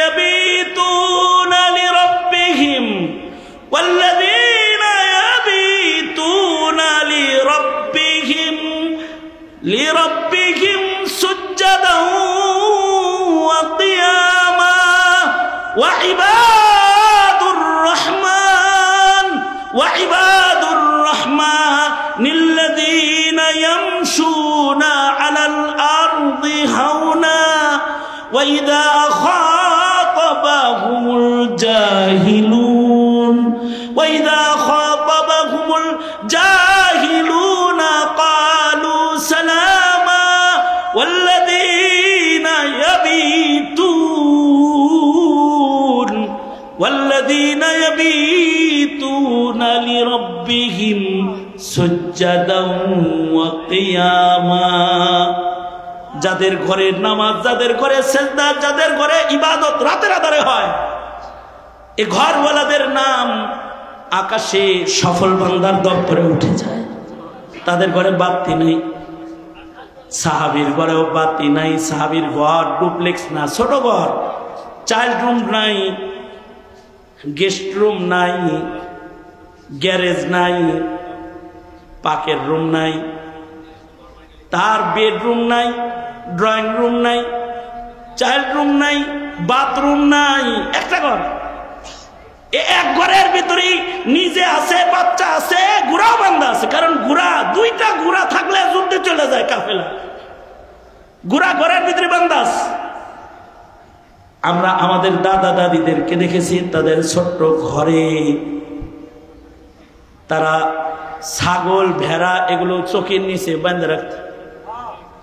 ইয়াবিতুনা লিরাব্বিহিম ওয়াল্লাযীনা ইয়াবিতুনা লিরাব্বিহিম সুজদান ওয়া কিয়ামা ওয়া وعباد الرحمن الذين يمشون على الأرض هونا وإذا خاطبهم الجاهلون قالوا سلاما والذين يبيتون لربهم سجدا وقياما যাদের ঘরে নামাজ, যাদের ঘরে সিজদা, যাদের ঘরে ইবাদত রাতের আধারে হয়, এই ঘরওয়ালাদের নাম আকাশে সফল বান্দার দপ্তরে উঠে যায়। তাদের ঘরে বাতি নেই, সাহাবীর ঘরেও বাতি নাই। সাহাবীর ঘর ডুপ্লেক্স না, ছোট ঘর, চাইল্ড রুম নাই, গেস্ট রুম নাই, গ্যারেজ নাই, পাকের রুম নাই, তার বেডরুম নাই, ড্রয়িং রুম নাই, চাইল্ড রুম নাই, বাথরুম নাই, একটা ঘর। এক ঘরের ভিতরেই নিজে আছে, বাচ্চা আছে, ঘোড়াও বান্ধা আছে। কারণ ঘোড়া, দুইটা ঘোড়া থাকলে যুদ্ধে চলে যায় কাফেলা। ঘোড়া ঘরের ভিতরে বান্ধা আছে। আমরা আমাদের দাদা দাদিদেরকে দেখেছি তাদের ছোট্ট ঘরে তারা ছাগল, ভেড়া এগুলো চোখের নিচে বাঁধে রাখত।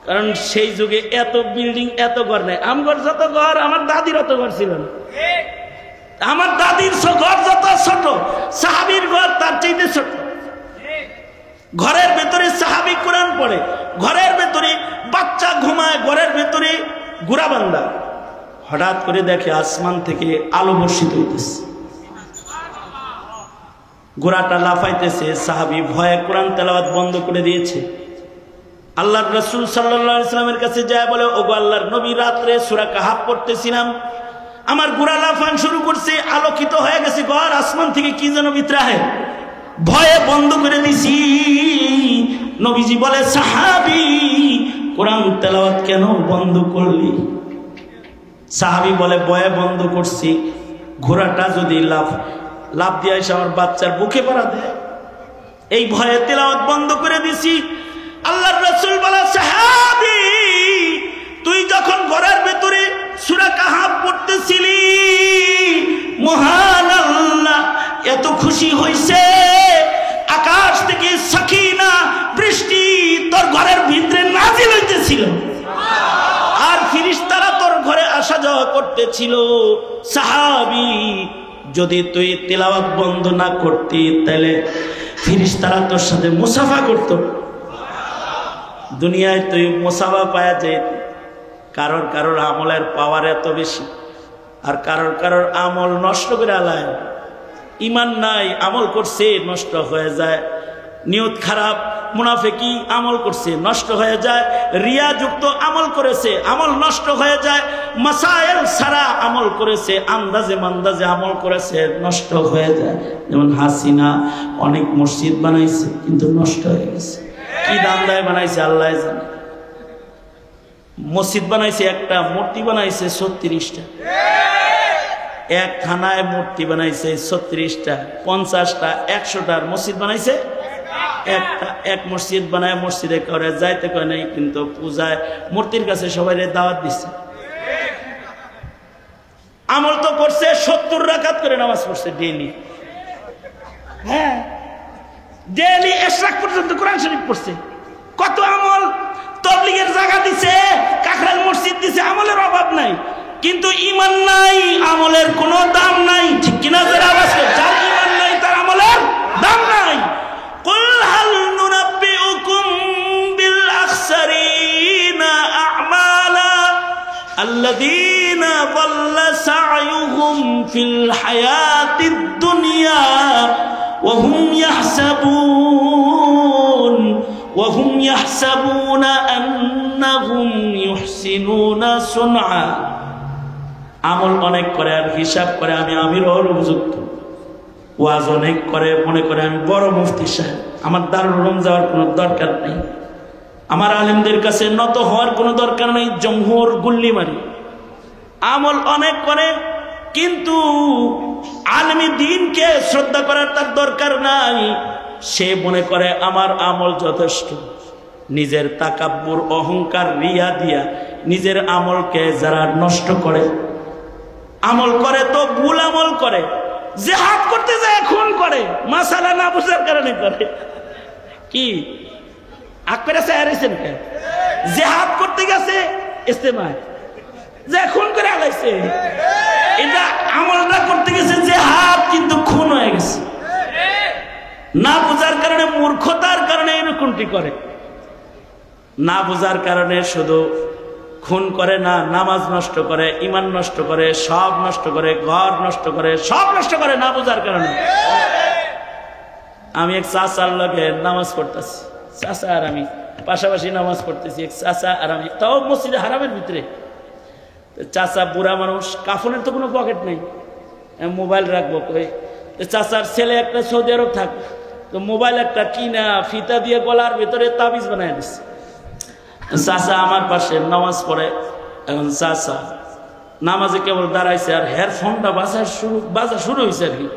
কারণ সেই যুগে এত বিল্ডিং, এত ঘর নেই। আমার যত ঘর, আমার দাদির অত ঘর ছিল না। আমার দাদির ঘর যত ছোট, সাহাবীর ঘর তার চাইতে ছোট। ঘরের ভেতরে সাহাবী কোরআন পড়ে, ঘরের ভেতরে বাচ্চা ঘুমায়, ঘরের ভেতরে ঘোড়া বান্ধা। হঠাৎ করে দেখে আসমান থেকে আলো বর্ষিত হইতেছে, ঘোড়াটা লাফাইতেছে। সাহাবী ভয়ে কোরআন তেলাওয়াত বন্ধ করে দিয়েছে। আল্লাহর রাসূল সাল্লাল্লাহু আলাইহি ওয়াসাল্লামের কাছে যায় বলে, ওগো আল্লাহর নবী, রাত্রে সূরা কাহাফ পড়তেছিলাম, আমার ঘোড়া লাফান শুরু করছে, আলোকিত হয়ে গেছে ঘর, আসমান থেকে কি যেন বিত্রাহে, ভয়ে বন্ধ করে দিছি। নবীজি বলে, সাহাবী কোরআন তেলাওয়াত কেন বন্ধ করলি? সাহাবী বলে, ভয়ে বন্ধ করছি, ঘোড়াটা যদি লাফ দিয়ে এসে আমার বাচ্চার বুকে পড়া দেয়, এই ভয়ে তেলাওয়াত বন্ধ করে দিছি। আল্লাহর রাসূল বলে, সাহাবী তুই যখন ঘরের ভেতরে সূরা কাহাফ পড়তেছিলি, মহান আল্লাহ এত খুশি হইছে, আকাশ থেকে সাকিনা বৃষ্টি তোর ঘরের ভিতরে নাজিল হইতেছিল, আর ফেরেশতারা তোর ঘরে আসা যাওয়া করতেছিল। সাহাবী যদি তুই তেলাওয়াত বন্ধ না করতি, তাহলে ফেরেশতারা তোর সাথে মুসাফা করত। দুনিয়ায় তুই মুসাফা পায়া যেত। কারোর আমলের পাওয়ার এত বেশি, আর কারোর আমল নষ্ট করে আলায়। ইমান নাই, আমল করছে, নষ্ট হয়ে যায়। নিয়ত খারাপ, মুনাফিকি আমল করছে, নষ্ট হয়ে যায়। রিয়াযুক্ত আমল করেছে, আমল নষ্ট হয়ে যায়। মাসায়েল সারা আমল করেছে, আন্দাজে মান্দাজে আমল করেছে, নষ্ট হয়ে যায়। যেমন হাসিনা অনেক মসজিদ বানাইছে, কিন্তু নষ্ট হয়ে গেছে। কি দান্দায় বানাইছে আল্লাহ জানে। মসজিদ বানাইছে একটা, মূর্তি বানাইছে 36টা। এক থানায় মূর্তি বানাইছে 36টা, 50টা, 100টার মসজিদ বানাইছে একটা। এক মসজিদ বানায় মসজিদে করে যাইতে কয় নাই, কিন্তু পূজায় মূর্তির কাছে সবাই দাওয়াত দিচ্ছে। আমল তো করছে, 70 রাকাত করে নামাজ পড়ছে ডেইলি। হ্যাঁ, ডেইলি ইশরাক পর্যন্ত কোরআন শরীফ পড়ছে। কত আমল! তাবলীগের জায়গা দিছে, কাকরাইল মসজিদ দিছে, আমলের অভাব নাই। কিন্তু ঈমান নাই, আমলের কোনো দাম নাই। ঠিক কিনা? যারা আওয়াজ করে, যার ঈমান নাই তার আমলের দাম নাই। কুল হাল নুনাব্বিউকুম বিল আখসারিনা আ'মালা আল্লাযীনা দাল্লা সা'য়ুহুম ফিল হায়াতিদ দুনিয়া ওয়া হুম ইয়াহসাবুনা আন্নাহুম ইউহসিনুনা সুনআ। আমল অনেক করে আর হিসাব করে আমি আমির উপযুক্ত। ওয়াজ অনেক করে, মনে করে আমি বড় মুফতি সাহেব, আমার দারুল উলুম যাওয়ার কোনো দরকার নেই, আমার আলেমদের কাছে নত হওয়ার কোনো দরকার নেই, জমহুর গুল্লি মারি। আমল অনেক করে, কিন্তু আলেমী দ্বীনকে শ্রদ্ধা করার তার দরকার নাই। সে মনে করে আমার আমল যথেষ্ট। নিজের তাকাব্বুর, অহংকার, রিয়া দিয়া নিজের আমলকে যারা নষ্ট করে, আমল করে তো ভুল আমল করে, জিহাদ করতে যায় খুন করে, মাসালা না বুঝার কারণে করে। কি আকবের আছে জিহাদ করতে গেছে ইস্তেমায় যে খুন করে আলাইছে, এটা আমলটা করতে গেছে জিহাদ, কিন্তু খুন হয়ে গেছে। না বুঝার কারণে, মূর্খতার কারণে এরকমটি করে। না বুঝার কারণে শুধু খুন করে না, নামাজ নষ্ট করে, ঈমান নষ্ট করে, সব নষ্ট করে, ঘর নষ্ট করে, সব নষ্ট করে না বুঝার কারণে। আমি এক চাচার লগে নামাজ পড়তেছি, চাচা আর আমি পাশাপাশি নামাজ পড়তেছি, এক চাচা আর আমি, তাও মসজিদে হারামের ভিতরে। চাচা বুড়া মানুষ, কাফনের তো কোনো পকেট নেই, মোবাইল রাখবো কই। চাচার ছেলে একটা সৌদি আরব থাকে, তো মোবাইল একটা কিনা ফিতা দিয়ে গলার ভিতরে তাবিজ বানায় দিচ্ছে। চাচা আমার পাশে নামাজ পড়ে। এখন চাচা নামাজে কেবল দাঁড়াইছে, আর হেডফোনটা বাজা শুরু হয়েছে, আর কি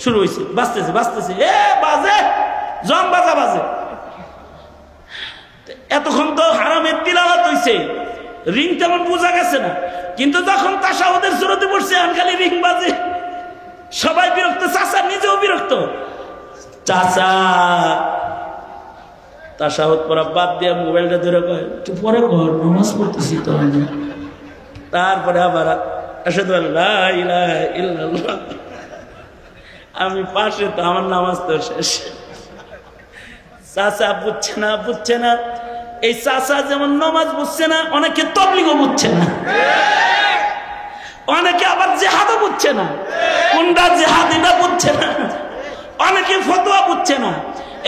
শুরু হয়েছে, বাজতেছে বাজতেছে, বাজে জং বাজা বাজে। এতক্ষণ তো হারামের তিলাওয়াত হইছে, রিং তেমন বোঝা গেছে না, কিন্তু যখন তাশাহুদের সুরতে পড়ছে খালি রিং বাজে, সবাই বিরক্ত, চাচা নিজেও বিরক্ত। চাচা তাশাহুদ পড়া বাদ দিয়ে মোবাইলটা ধরে কয়, একটু পরে ঘর নামাজ পড়তেছি তো। তারপরে আবার আশহাদু আল্লা ইলাহা ইল্লাল্লাহ, আমি পাশে, তো আমার নামাজ তো শেষ। চাচা বুঝছে না, বুঝছে না। এই চাচা যেমন নামাজ বুঝছে না, অনেকে তাবলীগও বুঝছে না, অনেকে আবার জিহাদও বুঝছে না, কোনটা জিহাদ এটা বুঝছে না, অনেকে ফতোয়া বুঝছে না।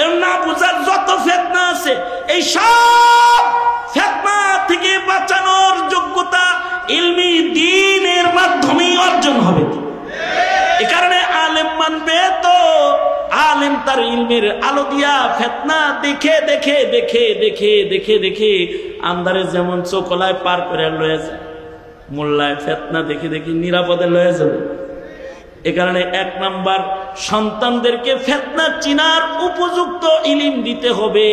এর না বুঝার যত ফিতনা আছে, এই সব ফিতনা থেকে বাঁচানোর যোগ্যতা ইলমি দ্বীনের মাধ্যমেই অর্জন হবে। এ কারণে আলেম মানবে তো আলেম তার ইলমের আলো দিয়া ফিতনা দেখে দেখে দেখে দেখে দেখে দেখে আন্দারে যেমন চোখলায় পার করে লয়ে যায়, মোল্লায় ফিতনা দেখে দেখে নিরাপদে লয়ে যাবে। এ কারণে ১ নাম্বার, সন্তানদেরকে ফিতনা চিনার উপযুক্ত ইলম দিতে হবে,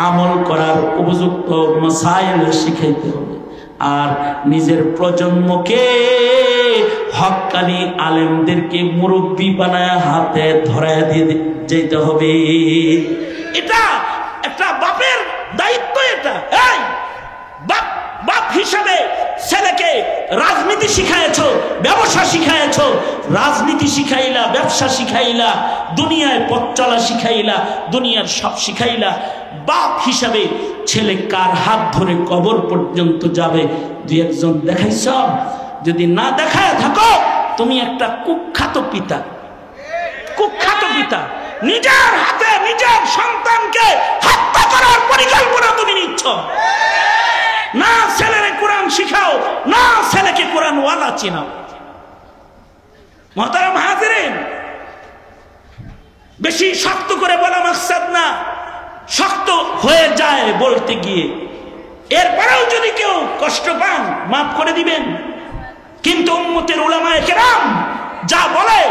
আমল করার উপযুক্ত মাসাইল শিখাইতে হবে। আর নিজের প্রজন্মকে হক্কানি আলেমদেরকে মুরব্বী বানায় হাতে ধরায় দিয়ে যেতে হবে। এটা একটা বাপের দায়িত্ব। এটা বাপ হিসাবে ছেলেকে রাজনীতি শিখাইছো, ব্যবসা শিখাইছো, রাজনীতি শিখাইলা, ব্যবসা শিখাইলা, দুনিয়ায় পথ চলা শিখাইলা, দুনিয়ার সব শিখাইলা। বাপ হিসাবে ছেলে কার হাত ধরে কবর পর্যন্ত যাবে ২-১ জন দেখাইছ? যদি না দেখায় থাকো, তুমি একটা কুখ্যাত পিতা। কুখ্যাত পিতা। নিজের হাতে নিজের সন্তানকে হত্যা করার পরিকল্পনা তুমি নিচ্ছ। না ছেলেরে কোরআন শিখাও, না ছেলেকে কোরআন ওয়ালা চিনাও। মুহতারাম হাজিরিন, বেশি শক্ত করে বলা মাকসাদ না, শক্ত হয়ে যায় বলতে গিয়ে। এরপরেও যদি কেউ কষ্ট পান, মাফ করে দিবেন। কিন্তু উম্মতের উলামায়ে কেরাম যা বলে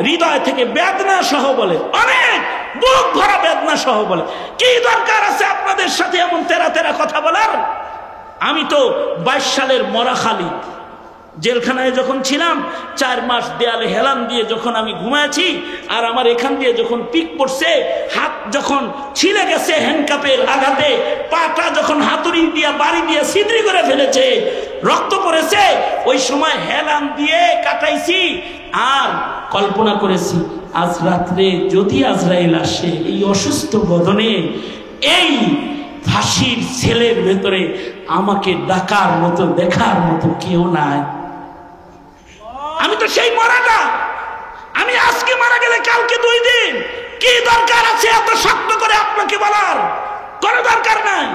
হৃদয় থেকে বেদনা সহ বলে, অনেক বুক ভরা বেদনা সহ বলে। কি দরকার আছে আপনাদের সাথে এমন তেরা তেরা কথা বলার? আমি তো 22 সালের মরাখালী জেলখানায় যখন ছিলাম, 4 মাস দেয়ালে হেলান দিয়ে যখন আমি ঘুমাইছি, আর আমার এখান দিয়ে যখন পিক পড়ছে, হাত যখন ছিলে গেছে হ্যান্ডকাপের আঘাতে, পাটা যখন হাতুড়ি দিয়ে বাড়ি দিয়ে ছিদ্রি করে ফেলেছে, রক্ত পড়েছে, ওই সময় হেলান দিয়ে কাটাইছি। আর কল্পনা করেছি আজ রাত্রে যদি আজরাইল আসে, এই অসুস্থ বদনে এই ফাঁসির ছেলের ভেতরে আমাকে ডাকার মতো, দেখার মতো কেউ নাই। আমি তো সেই মরাটা, আমি আজকে মারা গেলে কালকে 2 দিন। কি দরকার আছে এত শক্ত করে আপনাকে বলার? কোনো দরকার নাই।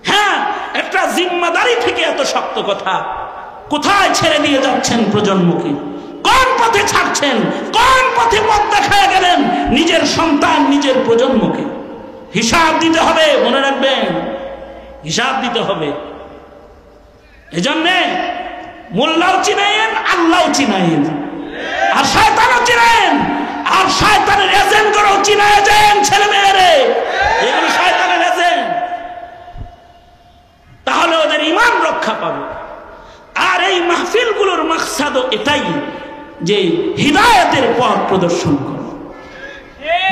হ্যাঁ, একটা জিম্মাদারি থেকে এত শক্ত কথা। কোথায় ছেড়ে দিয়ে যাচ্ছেন প্রজন্মকে? কোন পথে ছাড়ছেন? কোন পথে পথ দেখায় গেলেন নিজের সন্তান, নিজের প্রজন্মকে? হিসাব দিতে হবে, মনে রাখবেন, হিসাব দিতে হবে। এজন্যে মোল্লাও চিনাইন, আল্লাহও চিনাইন, আর শয়তানও চিনাইন, আর শয়তানের এজেন্টগুলো চিনায় যান ছেলে মেয়েরে, এগুলো শয়তানের এজেন্ট। তাহলে ওদের ঈমান রক্ষা পাবে। আর এই মাহফিলগুলোর মাকসাদও এটাই যে হিদায়াতের পথ প্রদর্শন করা।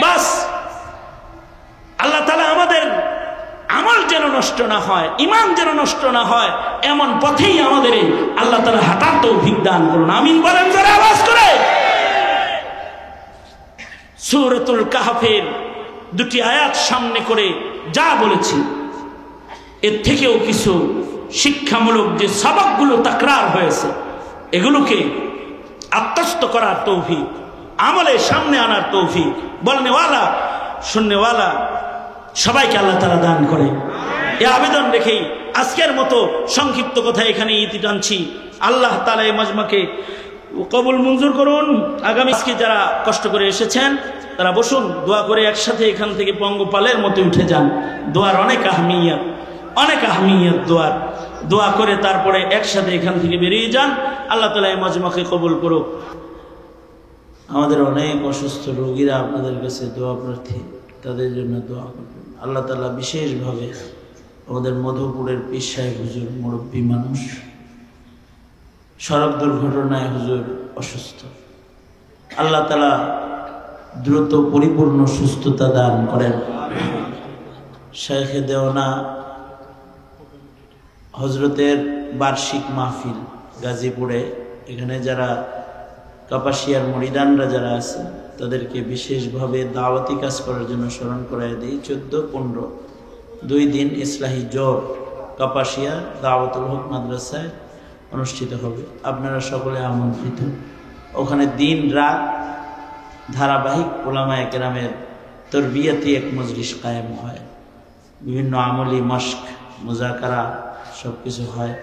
বাস আল্লাহ তাআলা আমাদের আমল যেন নষ্ট না হয়, ঈমান যেন নষ্ট না হয়, এমন পথেই আমাদের আল্লাহ তাআলা হাঁটার তৌফিক দান করুন। আমিন বলেন যারা আওয়াজ করে। সূরাতুল কাহফের দুটি আয়াত সামনে করে যা বলেছি, এর থেকেও কিছু শিক্ষামূলক যে সবকগুলো তাকরার হয়েছে, এগুলোকে আত্মস্থ করার তৌফিক, আমলে সামনে আনার তৌফিক বলনেওয়ালা শুননেওয়ালা সবাইকে আল্লাহ তাআলা দান করে। এই আবেদন রেখেই আজকের মতো সংক্ষিপ্ত কথা এখানে ইতি টানছি। আল্লাহ তাআলা এই মাজমাকে কবুল মঞ্জুর করুন। আগামী আজকে যারা কষ্ট করে এসেছেন তারা বসুন, দোয়া করে একসাথে এখান থেকে পঙ্গপালের মতো উঠে যান। দোয়ার অনেক আহমিয়ত, অনেক আহমিয়ত দোয়ার। দোয়া করে তারপরে একসাথে এখান থেকে বেরিয়ে যান। আল্লাহ তাআলা এই মাজমাকে কবুল করুক। আমাদের অনেক অসুস্থ রোগীরা আপনাদের কাছে দোয়া প্রার্থী, তাদের জন্য দোয়া করবেন। আল্লাহ তাআলা বিশেষভাবে আমাদের মধুপুরের পীর সাহেব হুজুর, মুরব্বী মানুষ, সড়ক দুর্ঘটনায় হুজুর অসুস্থ, আল্লাহ তাআলা দ্রুত পরিপূর্ণ সুস্থতা দান করেন। শাইখে দেওয়ানা হজরতের বার্ষিক মাহফিল গাজীপুরে, এখানে যারা কাপাসিয়ার মুরিদানরা যারা আছে তাদেরকে বিশেষভাবে দাওয়াতি কাজ করার জন্য স্মরণ করাই দিই। 14-15 2 দিন ইসলাহি জোর কাপাসিয়া দাওয়াতুল হক মাদ্রাসায় অনুষ্ঠিত হবে। আপনারা সকলে আমন্ত্রিত। ওখানে দিন রাত ধারাবাহিক উলামায়ে কেরামের তরবিয়তি এক মজলিস কায়েম হয়, বিভিন্ন আমলি মশক মুজাকারা সব কিছু হয়।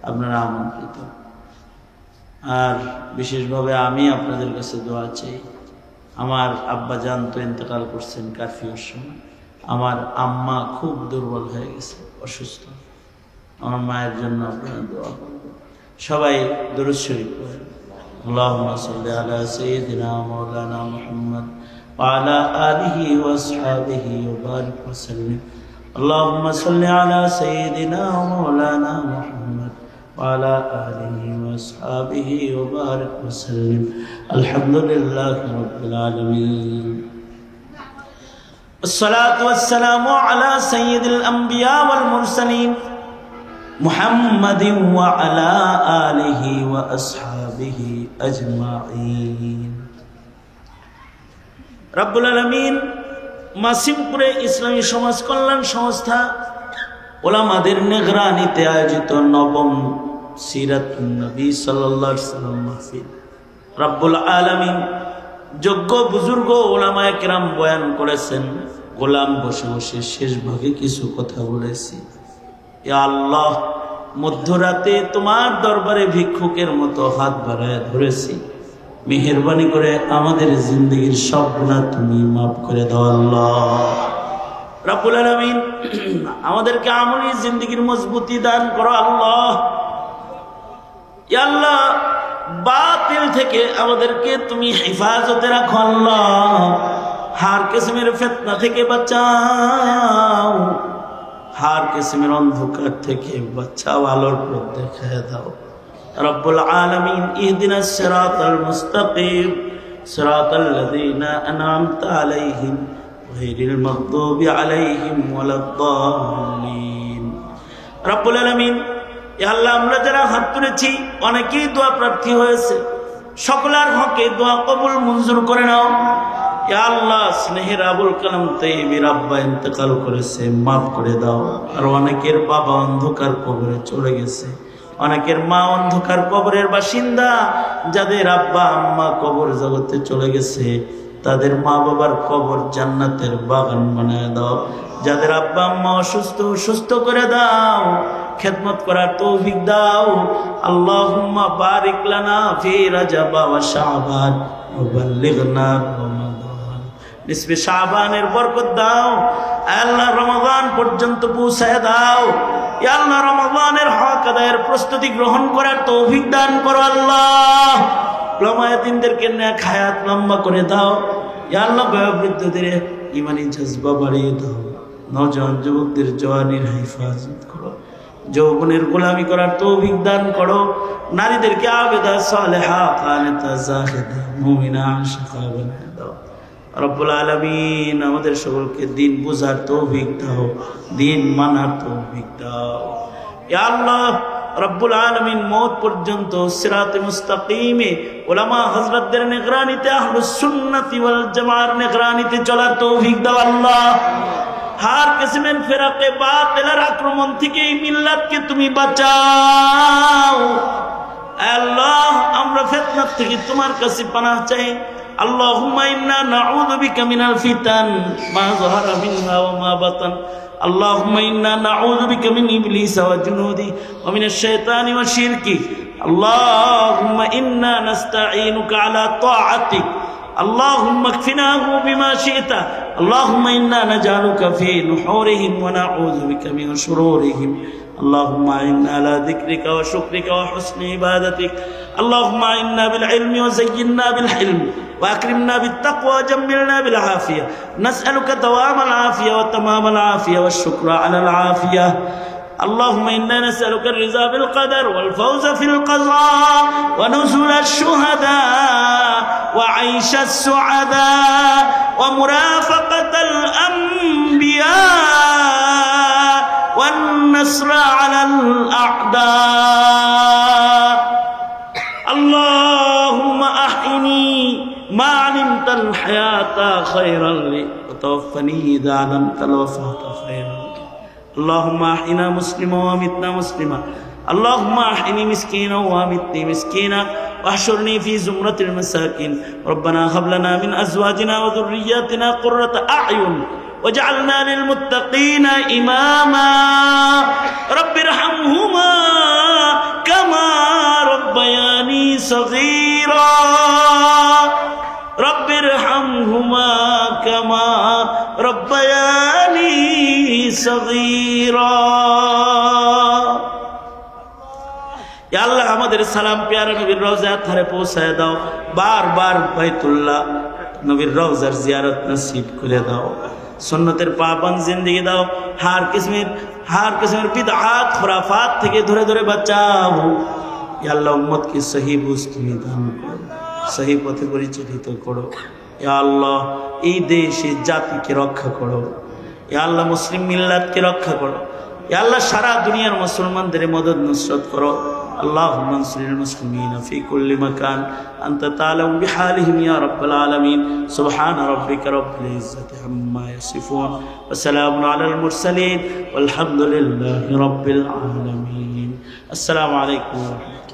আপনারা আমন্ত্রিত। আর বিশেষভাবে আমি আপনাদের কাছে দোয়া চাই। আমার আব্বা জান তো ইন্তেকাল করছেন কারফিউর সময়। আমার আম্মা খুব দুর্বল হয়ে গেছে, অসুস্থ। আমার মায়ের জন্য আপনারা দোয়া করবেন। সবাই দুরূদ শরীফ পড়েন। আল্লাহুম্মা সাল্লি আলা সাইয়্যিদিনা মাওলানা মুহাম্মদ ওয়া আলা আলিহি ওয়া আসহাবিহি ওয়া বারিক ওয়া সাল্লিম। আল্লাহুম্মা সাল্লি আলা সাইয়্যিদিনা মাওলানা মুহাম্মদ ওয়া আলা আলিহি ওয়া আসহাবিহি ওয়া বারিক ওয়া সাল্লিম। আলহামদুলিল্লাহি রাব্বিল আলামিন। والصلاة والسلام على سيد الأنبياء والمرسلين محمد وعلى آله وأصحابه أجمعين। রব্বুল আলামিন মাসিমপুরে ইসলামী সমাজ কল্যাণ সংস্থা ওলামাদের নিগরানিতে আয়োজিত 9ম সিরাতুন নবী সাল্লাল্লাহু আলাইহি ওয়াসাল্লাম মাহফিল, রব্বুল আলামিন যোগ্য বুজুর্গ ওলামায়ে কেরাম বয়ান করেছেন। গোলাম বসে বসে শেষ ভাগে কিছু কথা বলেছি। ইয়া আল্লাহ, মধ্যরাতে তোমার দরবারে ভিক্ষুকের মতো হাত বাড়ায় ধরেছি। মেহেরবানি করে আমাদের জিন্দেগীর সব গুনাহ তুমি মাফ করে দাও আল্লাহ রাব্বুল আলামিন। আমাদেরকে আমলি জিন্দেগীর মজবুতি দান করো আল্লাহ। ইয়া আল্লাহ, বাতিল থেকে আমাদেরকে তুমি হেফাজতে রাখো আল্লাহ। হার কিসমের ফিতনা থেকে বাঁচাও, হার কিসমের অন্ধকার থেকে বাঁচাও, আলোর পথ দেখায় দাও রব্বুল আলামিন। ইহদিনাস সিরাতাল মুস্তাকিম সিরাতাল লাযীনা আন'আমতা আলাইহিম গায়রিল মাগদুবি আলাইহিম ওয়ালাদ-দাল্লিন। রব্বুল আলামিন, ইয়া আল্লাহ, আমরা যারা হাত তুলেছি অনেকেই দোয়া প্রার্থী হয়েছে, সকলের হকে দোয়া কবুল মঞ্জুর করে নাও। ইয়া আল্লাহ, স্নেহের আবুল কালাম তাইয়্যিবের আব্বা ইন্তেকাল করেছে, মাফ করে দাও। আর অনেকের বাবা অন্ধকার কবরে চলে গেছে, অনেকের মা অন্ধকার কবরের বাসিন্দা। যাদের আব্বা আম্মা কবর জগতে চলে গেছে তাদের মা বাবার কবর জান্নাতের বাগান বানায় দাও। যাদের আব্বা আম্মা অসুস্থ, সুস্থ করে দাও, খেদমত করার তৌফিক দাও। আল্লাহুম্মা বারিক লানা ফি রাজাব ওয়া শাবান ওয়া বাল্লিগনা রমাদান। নিসফে শাবানের বরকত দাও আল্লাহ। রমাদান পর্যন্ত পৌঁছায় দাও। ইয়া আল্লাহ রমাদানের হক আদায়ের প্রস্তুতি গ্রহণ করার তৌফিক দান করো আল্লাহ। উলামায়ে-দ্বীনদেরকে নেক হায়াত লম্বা করে দাও। ইয়া আল্লাহ বয়োবৃদ্ধদের ঈমানি জজবা বাড়িয়ে দাও। নওজওয়ান যুবকদের জওয়ানির হেফাজত করো। যৌবনের গোলামি করার তৌফিক দান করো। নারীদেরকে আবেদা সালেহা কানিতা জাহিদা মুমিনা আশিকা বানায় দাও। রব্বুল আলামিন আমাদের সকলকে দিন বুঝার তৌফিক দাও, দিন মানার তৌফিক দাও। ইয়া আল্লাহ রব্বুল আলামিন মওত পর্যন্ত সিরাতে মুস্তাকিমে উলামা হযরতদের নিগরানিতে আহলুস সুন্নাতি ওয়াল জামাআর নিগরানিতে চলার তৌফিক দাও আল্লাহ। হার কিসমের ফিরাকে বাতিলের আক্রমণ থেকে এই মিল্লাতকে তুমি বাঁচাও আল্লাহ। আমরা ফিতনা থেকে তোমার কাছে পানাহ চাই। اللهم إنا نعوذ بك من الفتن ما ظهر منها وما بطن. اللهم إنا نعوذ بك من إبليس وجنوده ومن الشيطان وشركه. اللهم إنا نستعينك على طاعتك. اللهم اكفناه بما شئت. اللهم إنا نجعلك في نحورهم ونعوذ بك من شرورهم. اللهم إنا على ذكرك وشكرك وحسن عبادتك. اللهم إنا بالعلم وزينا بالحلم وأكرمنا بالتقوى وجملنا بالعافية. نسألك دوام العافية وتمام العافية والشكر على العافية. اللهم إنا نسألك الرضا بالقدر والفوز في القضاء ونزول الشهداء وعيش السعداء ومرافقة الأنبياء والنصر على الأعداء. اللهم أحيني ما علمت الحياة خيرا لي وتوفني إذا علمت الوفاة خيرا لي. اللهم أحينا مسلما وأمتنا مسلما. اللهم أحيني مسكينا وأمتني مسكينا واحشرني في زمرة المساكين. ربنا هب لنا من أزواجنا وذرياتنا قرة أعين وجعلنا للمتقين إماما. رب ارحمهما كما ربياني صغيرا. رب ارحمهما كما ربياني صغيرا. يا الله আমাদের সালাম প্যারা নবীর রওজার ধারে পৌঁছায় দাও। বারবার বাইতুল্লাহ নবীর রওজার জিয়ারত নসিব করে দাও। সুন্নতের পাবন জিন্দেগি দাও। হার কিসমের বিদআত খুরাফাত থেকে ধরে ধরে বাঁচাও। ইয়া আল্লাহ উম্মতকে সহি বুঝ তুমি দান করো, সহি পথে পরিচালিত করো। ইয়া আল্লাহ এই দেশে জাতিকে রক্ষা করো। ইয়া আল্লাহ মুসলিম মিল্লাতকে রক্ষা করো। ইয়া আল্লাহ সারা দুনিয়ার মুসলমানদের মদদ নুসরত করো। اللهم انصر المسلمين في كل مكان أنت تعلم بحالهم يا رب العالمين. سبحان ربك رب العزة عما يصفون وسلام على المرسلين والحمد لله رب العالمين. السلام عليكم ورحمة الله.